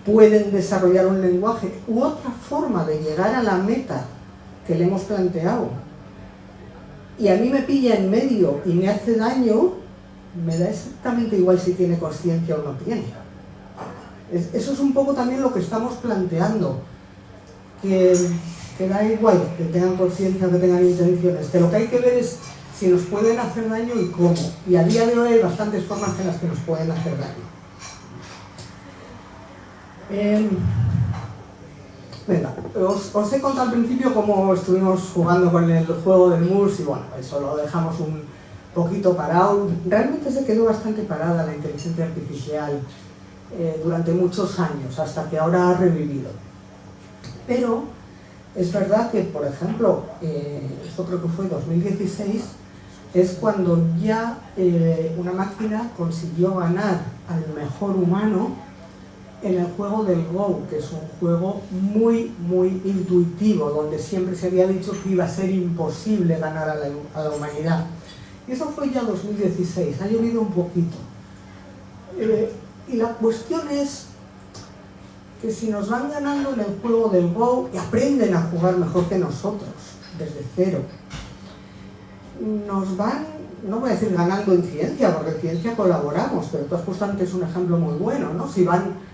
pueden desarrollar un lenguaje u otra forma de llegar a la meta que le hemos planteado, y a mí me pilla en medio y me hace daño, me da exactamente igual si tiene conciencia o no tiene. Eso es un poco también lo que estamos planteando, que da igual que tengan conciencia o que tengan intenciones, que lo que hay que ver es si nos pueden hacer daño y cómo. Y a día de hoy hay bastantes formas en las que nos pueden hacer daño. Venga, os he contado al principio cómo estuvimos jugando con el juego del MUS y bueno, eso lo dejamos un poquito parado. Realmente se quedó bastante parada la inteligencia artificial durante muchos años, hasta que ahora ha revivido. Pero es verdad que, por ejemplo, esto creo que fue 2016, es cuando ya una máquina consiguió ganar al mejor humano en el juego del Go, que es un juego muy, muy intuitivo, donde siempre se había dicho que iba a ser imposible ganar a la humanidad. Y eso fue ya 2016, ha llovido un poquito. Y la cuestión es que si nos van ganando en el juego del Go y aprenden a jugar mejor que nosotros, desde cero, nos van, no voy a decir ganando en ciencia, porque en ciencia colaboramos, pero tú has puesto antes un ejemplo muy bueno, ¿no? Si van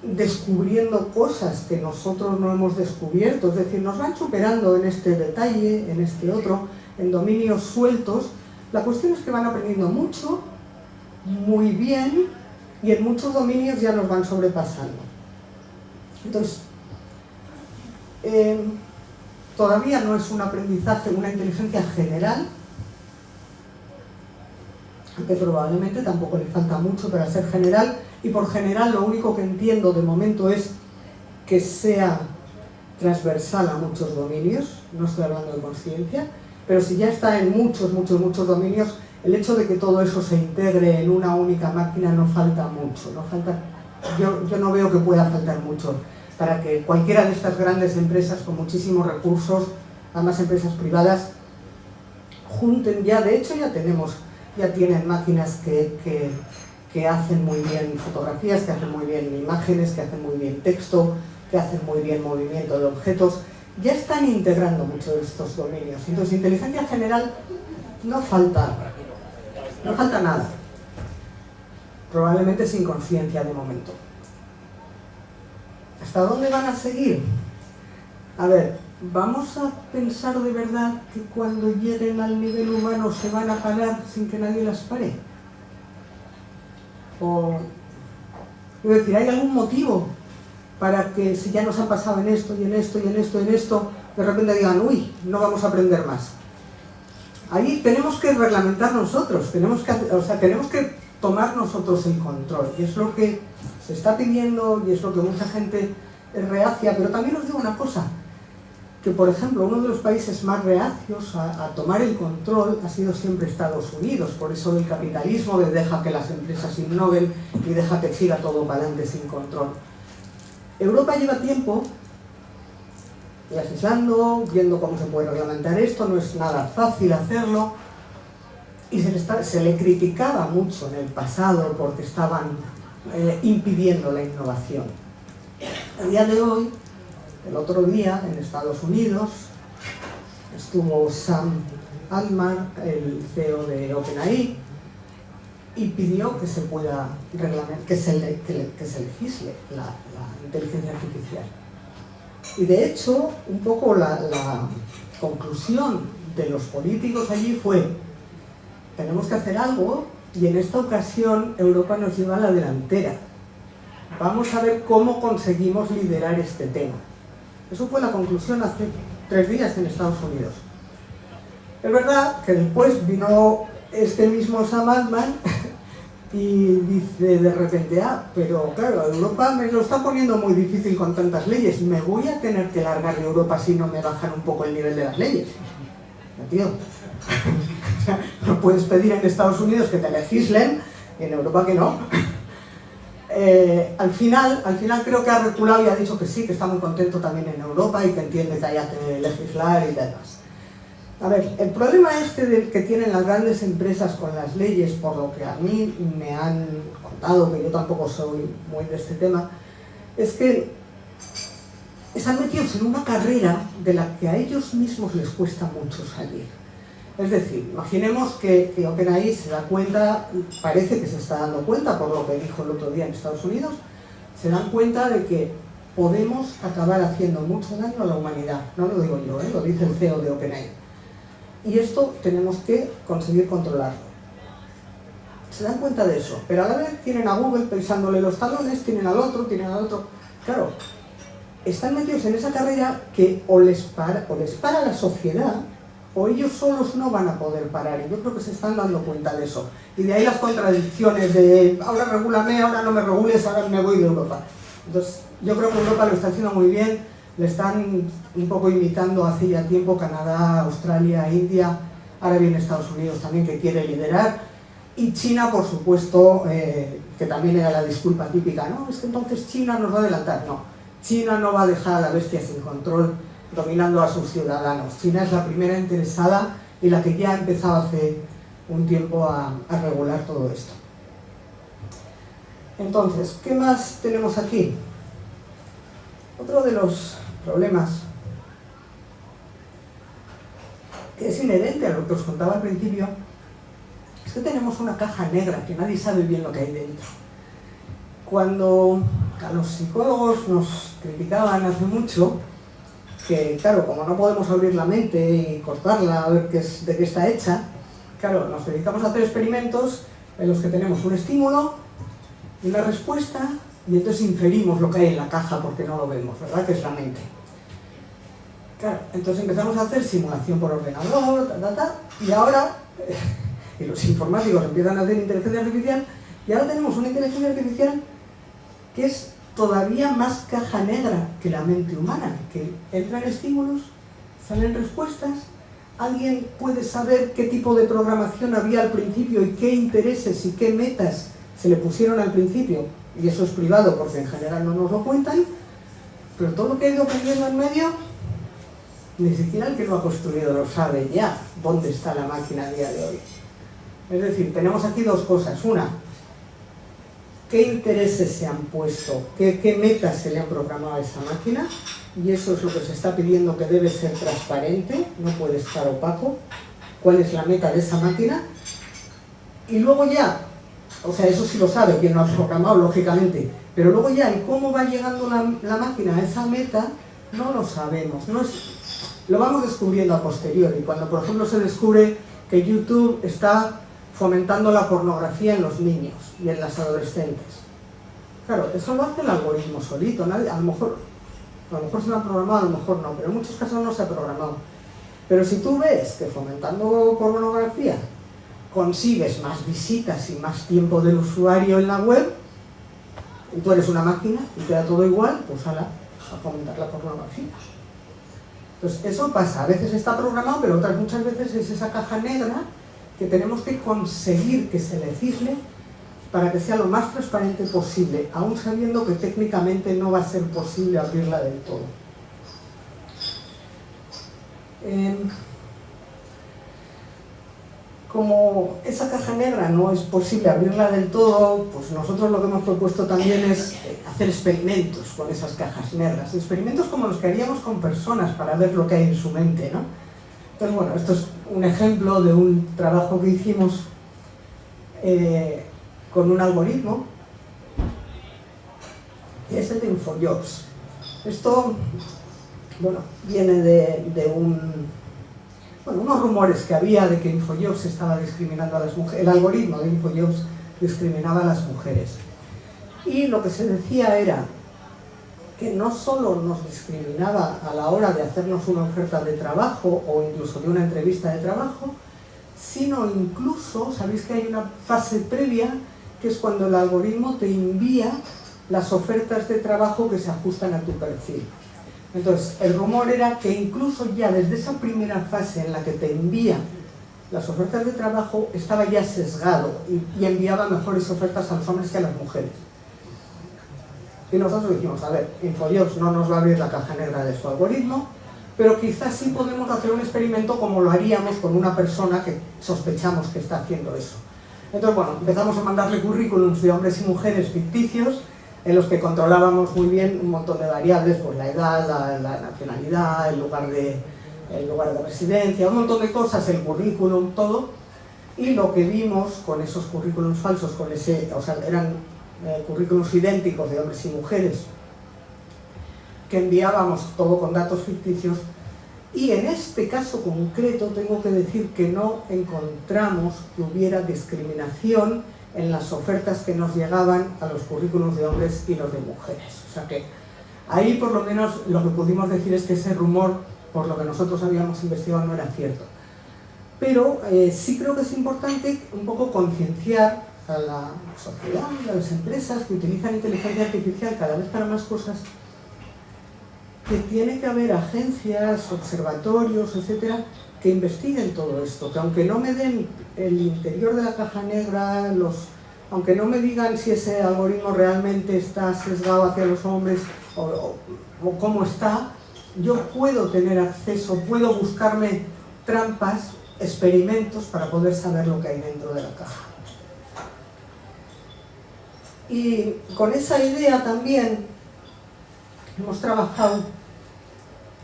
descubriendo cosas que nosotros no hemos descubierto, es decir, nos van superando en este detalle, en este otro, en dominios sueltos. La cuestión es que van aprendiendo mucho, muy bien, y en muchos dominios ya nos van sobrepasando. Entonces, todavía no es un aprendizaje, una inteligencia general, aunque probablemente tampoco le falta mucho para ser general, y por general lo único que entiendo de momento es que sea transversal a muchos dominios, no estoy hablando de conciencia, pero si ya está en muchos dominios, el hecho de que todo eso se integre en una única máquina no falta mucho, yo no veo que pueda faltar mucho para que cualquiera de estas grandes empresas con muchísimos recursos, además empresas privadas, junten ya, de hecho ya tienen máquinas que hacen muy bien fotografías, que hacen muy bien imágenes, que hacen muy bien texto, que hacen muy bien movimiento de objetos, ya están integrando muchos de estos dominios. Entonces, inteligencia general no falta nada, probablemente sin conciencia de momento. ¿Hasta dónde van a seguir? A ver, ¿vamos a pensar de verdad que cuando lleguen al nivel humano se van a parar sin que nadie las pare? Es decir, ¿hay algún motivo para que si ya nos han pasado en esto, y en esto, y en esto, y en esto, de repente digan, uy, no vamos a aprender más? Ahí tenemos que reglamentar nosotros, tenemos que tomar nosotros el control, y es lo que se está pidiendo, y es lo que mucha gente es reacia, pero también os digo una cosa, que, por ejemplo, uno de los países más reacios a tomar el control ha sido siempre Estados Unidos. Por eso el capitalismo deja que las empresas innoven y deja que siga todo para adelante sin control. Europa lleva tiempo legislando, viendo cómo se puede reglamentar esto, no es nada fácil hacerlo, y se le criticaba mucho en el pasado porque estaban impidiendo la innovación. A día de hoy, el otro día en Estados Unidos estuvo Sam Altman, el CEO de OpenAI, y pidió que se pueda que se legisle la inteligencia artificial. Y de hecho, un poco la conclusión de los políticos allí fue: tenemos que hacer algo, y en esta ocasión Europa nos lleva a la delantera. Vamos a ver cómo conseguimos liderar este tema. Eso fue la conclusión hace 3 días en Estados Unidos. Es verdad que después vino este mismo Sam Altman y dice de repente: pero claro, Europa me lo está poniendo muy difícil con tantas leyes, me voy a tener que largar de Europa si no me bajan un poco el nivel de las leyes. Tío, no puedes pedir en Estados Unidos que te legislen y en Europa que no. Al final creo que ha reculado y ha dicho que sí, que está muy contento también en Europa y que entiende que haya que legislar y demás. A ver, el problema que tienen las grandes empresas con las leyes, por lo que a mí me han contado, que yo tampoco soy muy de este tema, es que están metidos en una carrera de la que a ellos mismos les cuesta mucho salir. Es decir, imaginemos que OpenAI se da cuenta, parece que se está dando cuenta, por lo que dijo el otro día en Estados Unidos, se dan cuenta de que podemos acabar haciendo mucho daño a la humanidad. No lo digo yo, lo dice el CEO de OpenAI. Y esto tenemos que conseguir controlarlo. Se dan cuenta de eso, pero a la vez tienen a Google pensándole los talones, tienen al otro. Claro, están metidos en esa carrera que o les para la sociedad, o ellos solos no van a poder parar, y yo creo que se están dando cuenta de eso. Y de ahí las contradicciones de ahora regúlame, ahora no me regules, ahora me voy de Europa. Entonces, yo creo que Europa lo está haciendo muy bien, le están un poco imitando hace ya tiempo Canadá, Australia, India, ahora viene Estados Unidos también que quiere liderar, y China, por supuesto, que también era la disculpa típica, no, es que entonces China nos va a adelantar. No, China no va a dejar a la bestia sin control dominando a sus ciudadanos. China es la primera interesada y la que ya ha empezado hace un tiempo a regular todo esto. Entonces, ¿qué más tenemos aquí? Otro de los problemas que es inherente a lo que os contaba al principio es que tenemos una caja negra que nadie sabe bien lo que hay dentro. Cuando a los psicólogos nos criticaban hace mucho que, claro, como no podemos abrir la mente y cortarla a ver de qué está hecha, claro, nos dedicamos a hacer experimentos en los que tenemos un estímulo y una respuesta, y entonces inferimos lo que hay en la caja porque no lo vemos, ¿verdad? Que es la mente. Claro, entonces empezamos a hacer simulación por ordenador, y ahora, y los informáticos empiezan a hacer inteligencia artificial, y ahora tenemos una inteligencia artificial que es todavía más caja negra que la mente humana, que entran estímulos, salen respuestas, alguien puede saber qué tipo de programación había al principio y qué intereses y qué metas se le pusieron al principio, y eso es privado porque en general no nos lo cuentan, pero todo lo que ha ido aprendiendo en medio, ni siquiera el que lo ha construido lo sabe ya dónde está la máquina a día de hoy. Es decir, tenemos aquí dos cosas. Una, qué intereses se han puesto, qué metas se le han programado a esa máquina, y eso es lo que se está pidiendo, que debe ser transparente, no puede estar opaco, cuál es la meta de esa máquina, y luego ya, o sea, eso sí lo sabe quien lo ha programado, lógicamente, pero luego ya el cómo va llegando la máquina a esa meta, no lo sabemos, lo vamos descubriendo a posteriori, cuando por ejemplo se descubre que YouTube está fomentando la pornografía en los niños y en las adolescentes. Claro, eso lo hace el algoritmo solito, a lo mejor se lo ha programado, a lo mejor no, pero en muchos casos no se ha programado. Pero si tú ves que fomentando pornografía consigues más visitas y más tiempo del usuario en la web, y tú eres una máquina y te da todo igual, pues a fomentar la pornografía. Entonces, eso pasa, a veces está programado, pero otras muchas veces es esa caja negra que tenemos que conseguir que se legisle para que sea lo más transparente posible, aún sabiendo que técnicamente no va a ser posible abrirla del todo. Como esa caja negra no es posible abrirla del todo, pues nosotros lo que hemos propuesto también es hacer experimentos con esas cajas negras, experimentos como los que haríamos con personas para ver lo que hay en su mente, ¿no? Entonces, bueno, esto es un ejemplo de un trabajo que hicimos con un algoritmo, que es el de InfoJobs. Esto, bueno, viene de unos rumores que había de que InfoJobs estaba discriminando a las mujeres, el algoritmo de InfoJobs discriminaba a las mujeres. Y lo que se decía era que no solo nos discriminaba a la hora de hacernos una oferta de trabajo o incluso de una entrevista de trabajo, sino incluso, sabéis que hay una fase previa que es cuando el algoritmo te envía las ofertas de trabajo que se ajustan a tu perfil. Entonces, el rumor era que incluso ya desde esa primera fase en la que te envía las ofertas de trabajo, estaba ya sesgado y enviaba mejores ofertas a los hombres que a las mujeres. Y nosotros dijimos, a ver, InfoJobs no nos va a abrir la caja negra de su algoritmo, pero quizás sí podemos hacer un experimento como lo haríamos con una persona que sospechamos que está haciendo eso. Entonces, bueno, empezamos a mandarle currículums de hombres y mujeres ficticios, en los que controlábamos muy bien un montón de variables, pues la edad, la nacionalidad, el lugar de residencia, un montón de cosas, el currículum, todo. Y lo que vimos con esos currículums falsos, eran currículums idénticos de hombres y mujeres, que enviábamos todo con datos ficticios, y en este caso concreto tengo que decir que no encontramos que hubiera discriminación en las ofertas que nos llegaban a los currículums de hombres y los de mujeres. O sea que ahí por lo menos lo que pudimos decir es que ese rumor, por lo que nosotros habíamos investigado, no era cierto. Pero sí creo que es importante un poco concienciar a la sociedad y a las empresas que utilizan inteligencia artificial cada vez para más cosas, que tiene que haber agencias, observatorios, etcétera, que investiguen todo esto, que aunque no me den el interior de la caja negra, aunque no me digan si ese algoritmo realmente está sesgado hacia los hombres o cómo está, yo puedo tener acceso, puedo buscarme trampas, experimentos para poder saber lo que hay dentro de la caja. Y con esa idea también hemos trabajado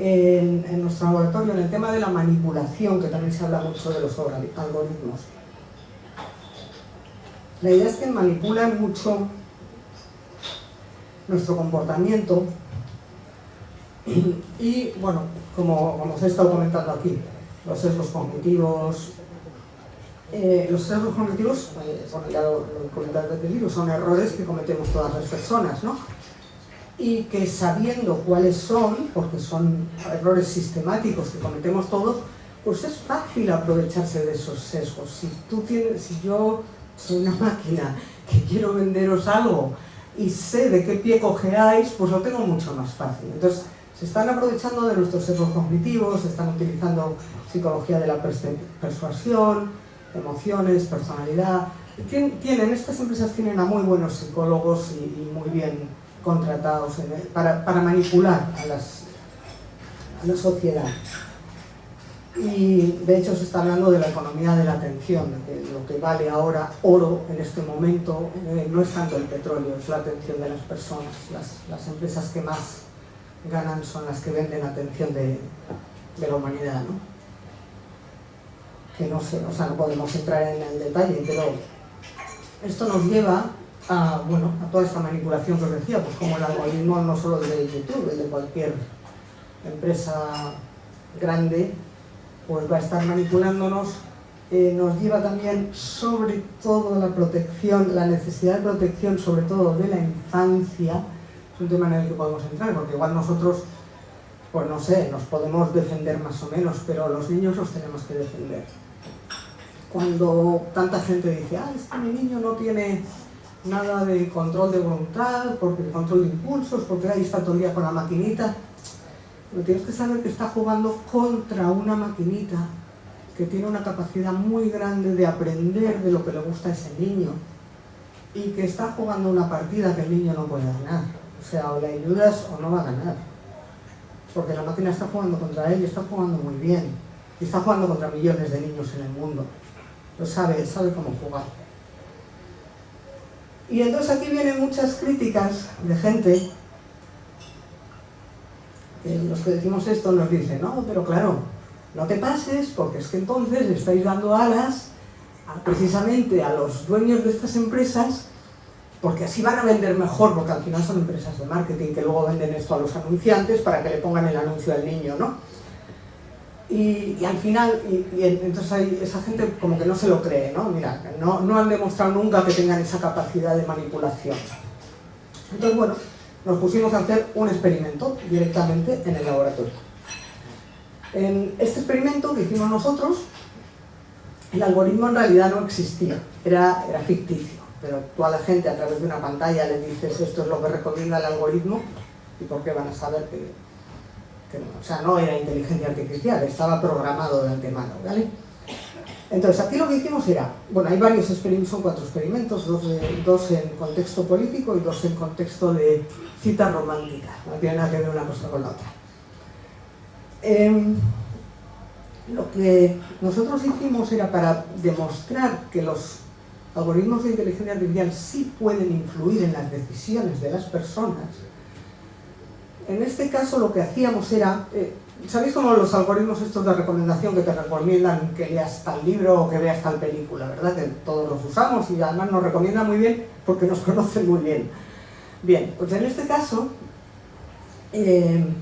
en nuestro laboratorio en el tema de la manipulación, que también se habla mucho de los algoritmos. La idea es que manipulan mucho nuestro comportamiento y, bueno, como os he estado comentando aquí, los sesgos cognitivos. Los sesgos cognitivos, bueno, ya lo he comentado desde el libro, son errores que cometemos todas las personas, ¿no? Y que sabiendo cuáles son, porque son errores sistemáticos que cometemos todos, pues es fácil aprovecharse de esos sesgos. Si yo soy una máquina que quiero venderos algo y sé de qué pie cojeáis, pues lo tengo mucho más fácil. Entonces, se están aprovechando de nuestros sesgos cognitivos, se están utilizando psicología de la persuasión, emociones, personalidad. Estas empresas tienen a muy buenos psicólogos y muy bien contratados para manipular a la sociedad. Y de hecho se está hablando de la economía de la atención, de que lo que vale ahora oro en este momento no es tanto el petróleo, es la atención de las personas. Las empresas que más ganan son las que venden atención de la humanidad, ¿no? Que no sé, no podemos entrar en el detalle, pero esto nos lleva a toda esta manipulación que os decía, pues como el algoritmo no solo de YouTube, el de cualquier empresa grande, pues va a estar manipulándonos. Nos lleva también sobre todo la protección, la necesidad de protección sobre todo de la infancia. Es un tema en el que podemos entrar, porque igual nosotros, pues no sé, nos podemos defender más o menos, pero los niños los tenemos que defender. Cuando tanta gente dice, es que mi niño no tiene nada de control de voluntad, porque el control de impulsos, porque ahí está todo el día con la maquinita. Pero tienes que saber que está jugando contra una maquinita que tiene una capacidad muy grande de aprender de lo que le gusta a ese niño y que está jugando una partida que el niño no puede ganar. O sea, o le ayudas o no va a ganar. Porque la máquina está jugando contra él y está jugando muy bien. Y está jugando contra millones de niños en el mundo. Lo sabe cómo jugar. Y entonces aquí vienen muchas críticas de gente que los que decimos esto nos dicen, no, pero claro, no te pases porque es que entonces le estáis dando alas precisamente a los dueños de estas empresas porque así van a vender mejor, porque al final son empresas de marketing que luego venden esto a los anunciantes para que le pongan el anuncio al niño, ¿no? Y al final, entonces hay esa gente como que no se lo cree, ¿no? Mira, no han demostrado nunca que tengan esa capacidad de manipulación. Entonces, bueno, nos pusimos a hacer un experimento directamente en el laboratorio. En este experimento que hicimos nosotros, el algoritmo en realidad no existía, era ficticio, pero tú a la gente a través de una pantalla le dices esto es lo que recomienda el algoritmo y por qué van a saber que no. O sea, no era inteligencia artificial, estaba programado de antemano, ¿vale? Entonces, aquí lo que hicimos era, bueno, hay varios experimentos, son 4 experimentos, dos en contexto político y 2 en contexto de cita romántica, no tiene nada que ver una cosa con la otra. Lo que nosotros hicimos era para demostrar que los algoritmos de inteligencia artificial sí pueden influir en las decisiones de las personas. En este caso lo que hacíamos era, ¿sabéis cómo los algoritmos estos de recomendación que te recomiendan que leas tal libro o que veas tal película, verdad? Que todos los usamos y además nos recomiendan muy bien porque nos conocen muy bien. Bien, pues en este caso, en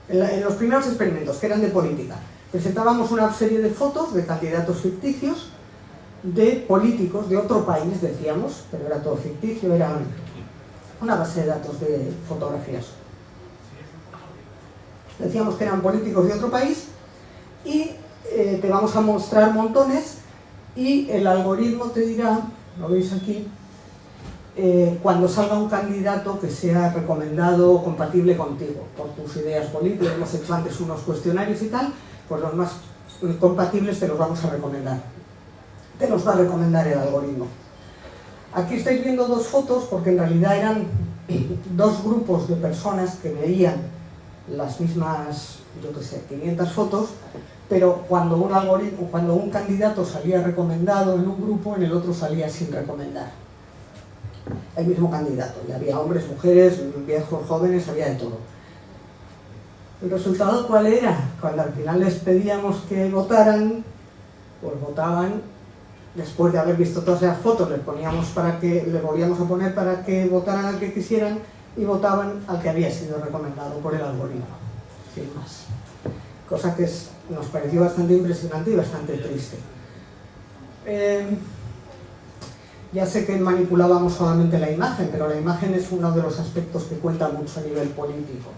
los primeros experimentos, que eran de política, presentábamos una serie de fotos de candidatos ficticios de políticos de otro país, decíamos, pero era todo ficticio, era una base de datos de fotografías. Decíamos que eran políticos de otro país y te vamos a mostrar montones y el algoritmo te dirá, lo veis aquí, cuando salga un candidato que sea recomendado o compatible contigo, por tus ideas políticas. Hemos hecho antes unos cuestionarios y tal, pues los más compatibles te los vamos a recomendar. Te los va a recomendar el algoritmo. Aquí estáis viendo 2 fotos porque en realidad eran 2 grupos de personas que veían las mismas, yo qué sé, 500 fotos, pero cuando un candidato salía recomendado en un grupo, en el otro salía sin recomendar. El mismo candidato, y había hombres, mujeres, viejos, jóvenes, había de todo. ¿El resultado cuál era? Cuando al final les pedíamos que votaran, pues votaban, después de haber visto todas esas fotos, les volvíamos a poner para que votaran al que quisieran, y votaban al que había sido recomendado por el algoritmo, sin más. Cosa que nos pareció bastante impresionante y bastante triste. Ya sé que manipulábamos solamente la imagen, pero la imagen es uno de los aspectos que cuenta mucho a nivel político.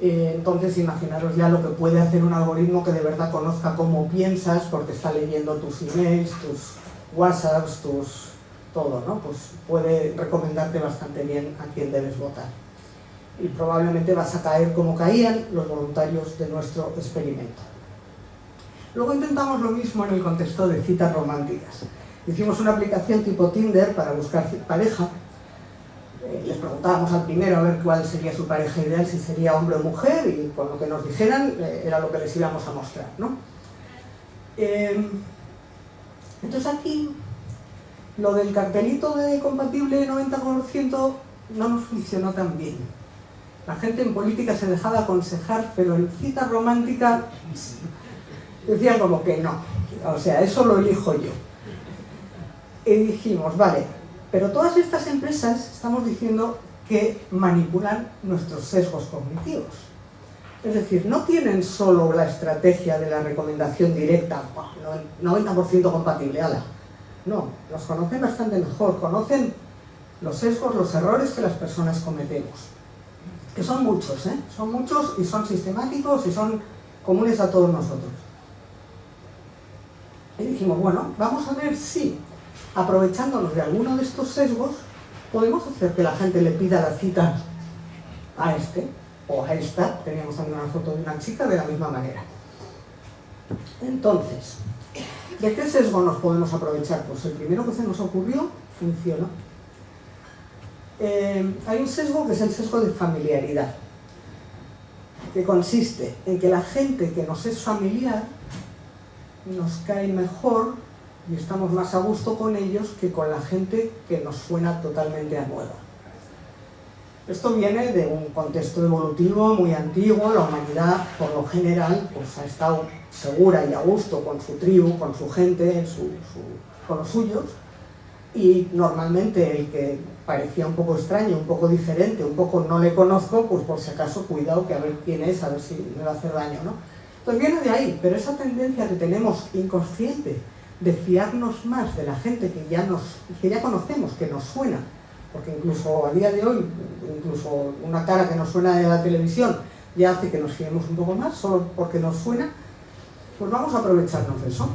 Entonces, imaginaros ya lo que puede hacer un algoritmo que de verdad conozca cómo piensas, porque está leyendo tus emails, tus WhatsApps, todo, ¿no? Pues puede recomendarte bastante bien a quién debes votar. Y probablemente vas a caer como caían los voluntarios de nuestro experimento. Luego intentamos lo mismo en el contexto de citas románticas. Hicimos una aplicación tipo Tinder para buscar pareja. Les preguntábamos al primero a ver cuál sería su pareja ideal, si sería hombre o mujer, y con lo que nos dijeran era lo que les íbamos a mostrar, ¿no? Entonces aquí lo del cartelito de compatible 90% no nos funcionó tan bien. La gente en política se dejaba aconsejar, pero en cita romántica decían como que no. O sea, eso lo elijo yo. Y dijimos, vale, pero todas estas empresas estamos diciendo que manipulan nuestros sesgos cognitivos. Es decir, no tienen solo la estrategia de la recomendación directa, 90% compatible, ala. No, los conocen bastante mejor, conocen los sesgos, los errores que las personas cometemos. Que son muchos, ¿eh? Son muchos y son sistemáticos y son comunes a todos nosotros. Y dijimos, bueno, vamos a ver si, aprovechándonos de alguno de estos sesgos, podemos hacer que la gente le pida la cita a este. o a esta, teníamos también una foto de una chica de la misma manera. Entonces, ¿de qué sesgo nos podemos aprovechar? Pues el primero que se nos ocurrió funcionó. Hay un sesgo que es el sesgo de familiaridad, que consiste en que la gente que nos es familiar nos cae mejor y estamos más a gusto con ellos que con la gente que nos suena totalmente a nueva. Esto viene de un contexto evolutivo muy antiguo. La humanidad, por lo general, pues ha estado segura y a gusto con su tribu, con su gente, con los suyos, y normalmente el que parecía un poco extraño, un poco diferente, un poco no le conozco, pues por si acaso cuidado, que a ver quién es, a ver si me va a hacer daño, ¿no? Entonces viene de ahí, pero esa tendencia que tenemos inconsciente de fiarnos más de la gente que ya conocemos, que nos suena, porque incluso a día de hoy, incluso una cara que nos suena de la televisión ya hace que nos fiemos un poco más, solo porque nos suena, pues vamos a aprovecharnos de eso.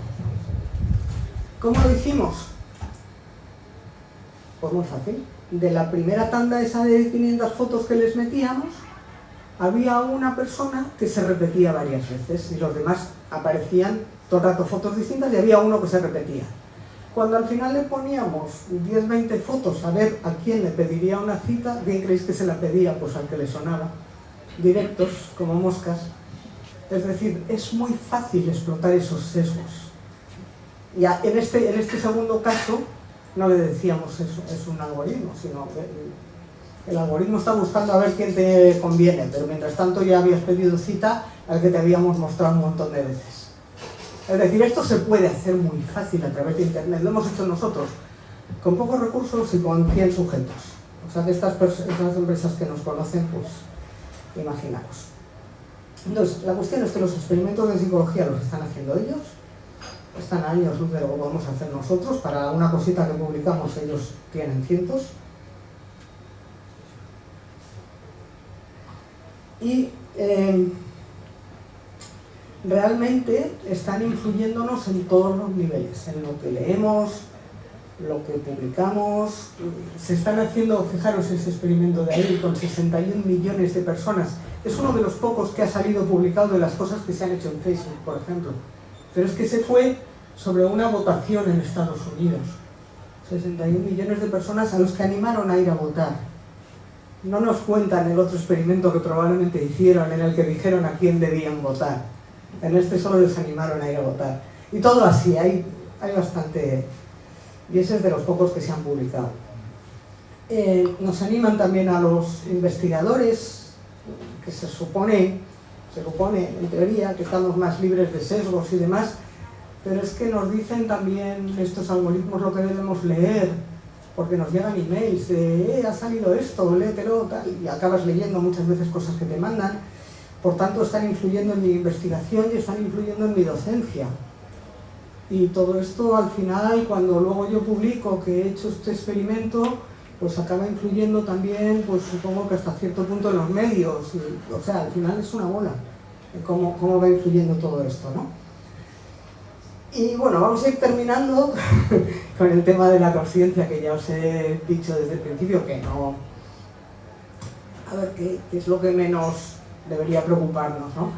¿Cómo lo hicimos? Pues muy fácil. De la primera tanda esa de 500 fotos que les metíamos, había una persona que se repetía varias veces y los demás aparecían todo el rato fotos distintas y había uno que se repetía. Cuando al final le poníamos 10-20 fotos a ver a quién le pediría una cita, ¿bien creéis que se la pedía? Pues al que le sonaba. Directos, como moscas. Es decir, es muy fácil explotar esos sesgos. Ya en este segundo caso, no le decíamos eso, es un algoritmo, sino que el algoritmo está buscando a ver quién te conviene, pero mientras tanto ya habías pedido cita al que te habíamos mostrado un montón de veces. Es decir, esto se puede hacer muy fácil a través de internet, lo hemos hecho nosotros, con pocos recursos y con 100 sujetos. O sea que estas empresas que nos conocen, pues imaginaos. Entonces, la cuestión es que los experimentos de psicología los están haciendo ellos, están a años luz de lo que podemos hacer nosotros. Para una cosita que publicamos ellos tienen cientos. Y realmente están influyéndonos en todos los niveles, en lo que leemos, lo que publicamos. Se están haciendo, fijaros ese experimento de ahí, con 61 millones de personas. Es uno de los pocos que ha salido publicado de las cosas que se han hecho en Facebook, por ejemplo. Pero es que se fue sobre una votación en Estados Unidos. 61 millones de personas a los que animaron a ir a votar. No nos cuentan el otro experimento que probablemente hicieron, en el que dijeron a quién debían votar. En este solo les animaron a ir a votar. Y todo así, hay bastante... Y ese es de los pocos que se han publicado. Nos animan también a los investigadores, que se supone en teoría que estamos más libres de sesgos y demás, pero es que nos dicen también estos algoritmos lo que debemos leer, porque nos llegan emails de ha salido esto, léetelo, tal, y acabas leyendo muchas veces cosas que te mandan. Por tanto, están influyendo en mi investigación y están influyendo en mi docencia. Y todo esto al final, cuando luego yo publico que he hecho este experimento, pues acaba influyendo también, pues supongo que hasta cierto punto en los medios. Y, o sea, al final es una bola, cómo va influyendo todo esto, ¿no? Y bueno, vamos a ir terminando con el tema de la conciencia, que ya os he dicho desde el principio que no... A ver, ¿qué es lo que menos debería preocuparnos, ¿no?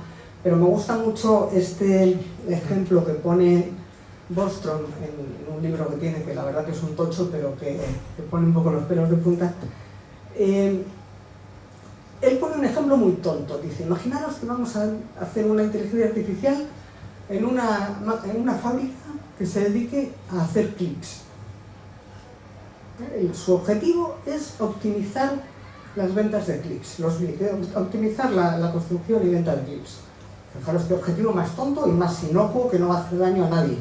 Pero me gusta mucho este ejemplo que pone Bostrom en un libro que tiene, que la verdad que es un tocho, pero que pone un poco los pelos de punta. Él pone un ejemplo muy tonto. Dice, imaginaros que vamos a hacer una inteligencia artificial en una fábrica que se dedique a hacer clics. Su objetivo es optimizar las ventas de clics, optimizar la construcción y venta de clics. Fijaros qué objetivo más tonto y más inocuo, que no va a hacer daño a nadie.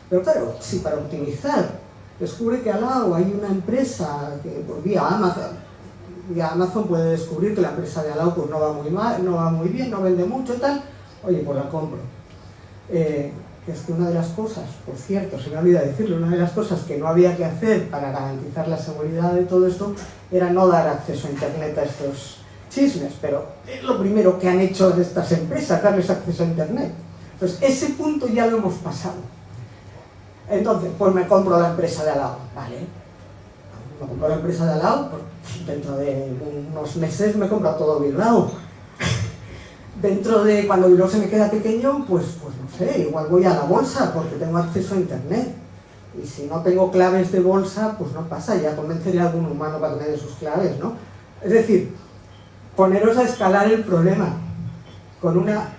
Pero claro, si para optimizar descubre que al lado hay una empresa que por vía Amazon puede descubrir que la empresa de al lado pues no va muy bien, no vende mucho, tal, oye, pues la compro. Que es que una de las cosas, por cierto, se me olvida decirlo, una de las cosas que no había que hacer para garantizar la seguridad de todo esto era no dar acceso a internet a estos chismes, pero es lo primero que han hecho estas empresas, darles acceso a internet. Entonces, ese punto ya lo hemos pasado. Entonces, pues me compro la empresa de al lado, ¿vale? Me compro la empresa de al lado, pues dentro de unos meses me compro todo Bilbao. Dentro de cuando el reloj se me queda pequeño, pues no sé, igual voy a la bolsa porque tengo acceso a internet. Y si no tengo claves de bolsa, pues no pasa, ya convenceré a algún humano para que me dé sus claves, ¿no? Es decir, poneros a escalar el problema con una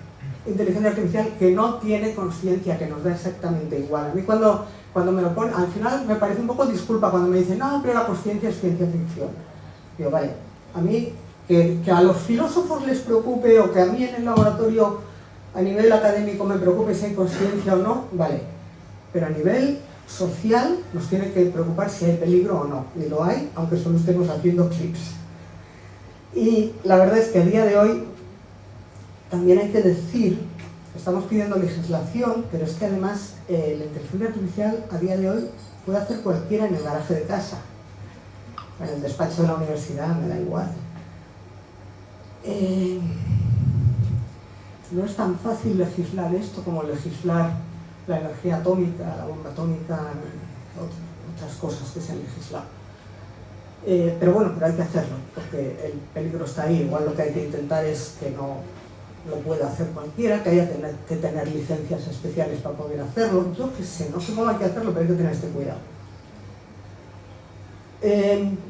inteligencia artificial que no tiene conciencia, que nos da exactamente igual. A mí cuando me lo ponen, al final me parece un poco disculpa cuando me dicen, no, pero la conciencia es ciencia ficción. Digo, vale, a mí que a los filósofos les preocupe o que a mí en el laboratorio a nivel académico me preocupe si hay conciencia o no, vale, pero a nivel social nos tiene que preocupar si hay peligro o no, y lo hay, aunque solo estemos haciendo clips. Y la verdad es que a día de hoy también hay que decir, estamos pidiendo legislación, pero es que además la inteligencia artificial a día de hoy puede hacer cualquiera en el garaje de casa, en el despacho de la universidad, me da igual. No es tan fácil legislar esto como legislar la energía atómica, la bomba atómica, otras cosas que se han legislado. Pero bueno, pero hay que hacerlo, porque el peligro está ahí. Igual lo que hay que intentar es que no lo pueda hacer cualquiera, que haya que tener licencias especiales para poder hacerlo. Yo qué sé, no sé cómo hay que hacerlo, pero hay que tener este cuidado.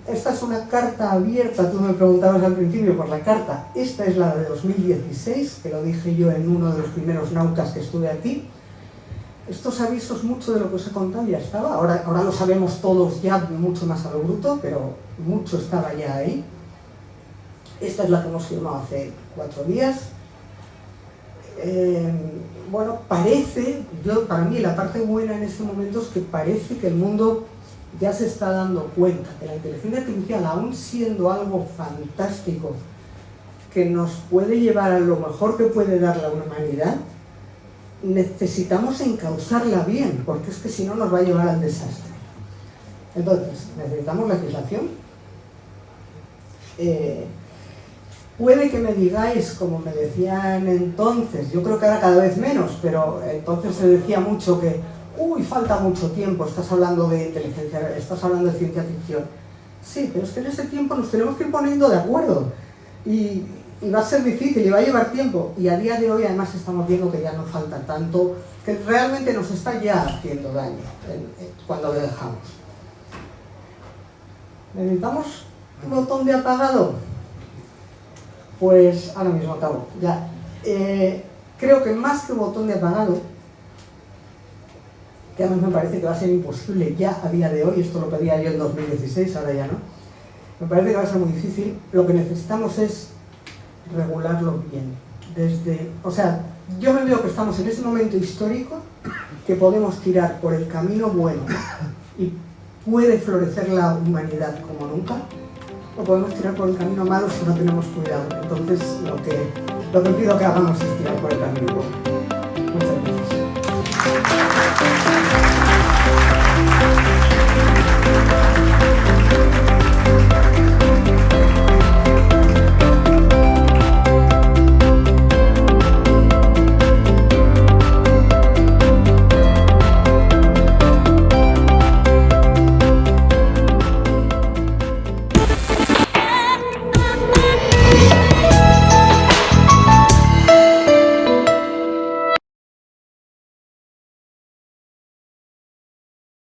Esta es una carta abierta, tú me preguntabas al principio por la carta. Esta es la de 2016, que lo dije yo en uno de los primeros nautas que estuve aquí. Estos avisos, mucho de lo que os he contado ya estaba, ahora lo sabemos todos ya mucho más a lo bruto, pero mucho estaba ya ahí. Esta es la que hemos firmado hace 4 días. Bueno, parece, para mí la parte buena en este momento es que parece que el mundo ya se está dando cuenta que la inteligencia artificial, aún siendo algo fantástico que nos puede llevar a lo mejor que puede dar la humanidad, necesitamos encauzarla bien, porque es que si no nos va a llevar al desastre. Entonces, necesitamos legislación. Puede que me digáis, como me decían entonces, yo creo que ahora cada vez menos, pero entonces se decía mucho que uy, falta mucho tiempo, estás hablando de inteligencia, estás hablando de ciencia ficción. Sí, pero es que en ese tiempo nos tenemos que ir poniendo de acuerdo y va a ser difícil y va a llevar tiempo. Y a día de hoy además estamos viendo que ya no falta tanto, que realmente nos está ya haciendo daño cuando lo dejamos. ¿Necesitamos un botón de apagado? Pues ahora mismo acabo. Ya. Creo que más que botón de apagado, que a mí me parece que va a ser imposible ya a día de hoy, esto lo pedía yo en 2016, ahora ya no, me parece que va a ser muy difícil. Lo que necesitamos es regularlo bien. O sea, yo me veo que estamos en ese momento histórico que podemos tirar por el camino bueno y puede florecer la humanidad como nunca, o podemos tirar por el camino malo si no tenemos cuidado. Entonces, lo que pido que hagamos es tirar por el camino bueno. Muchas gracias.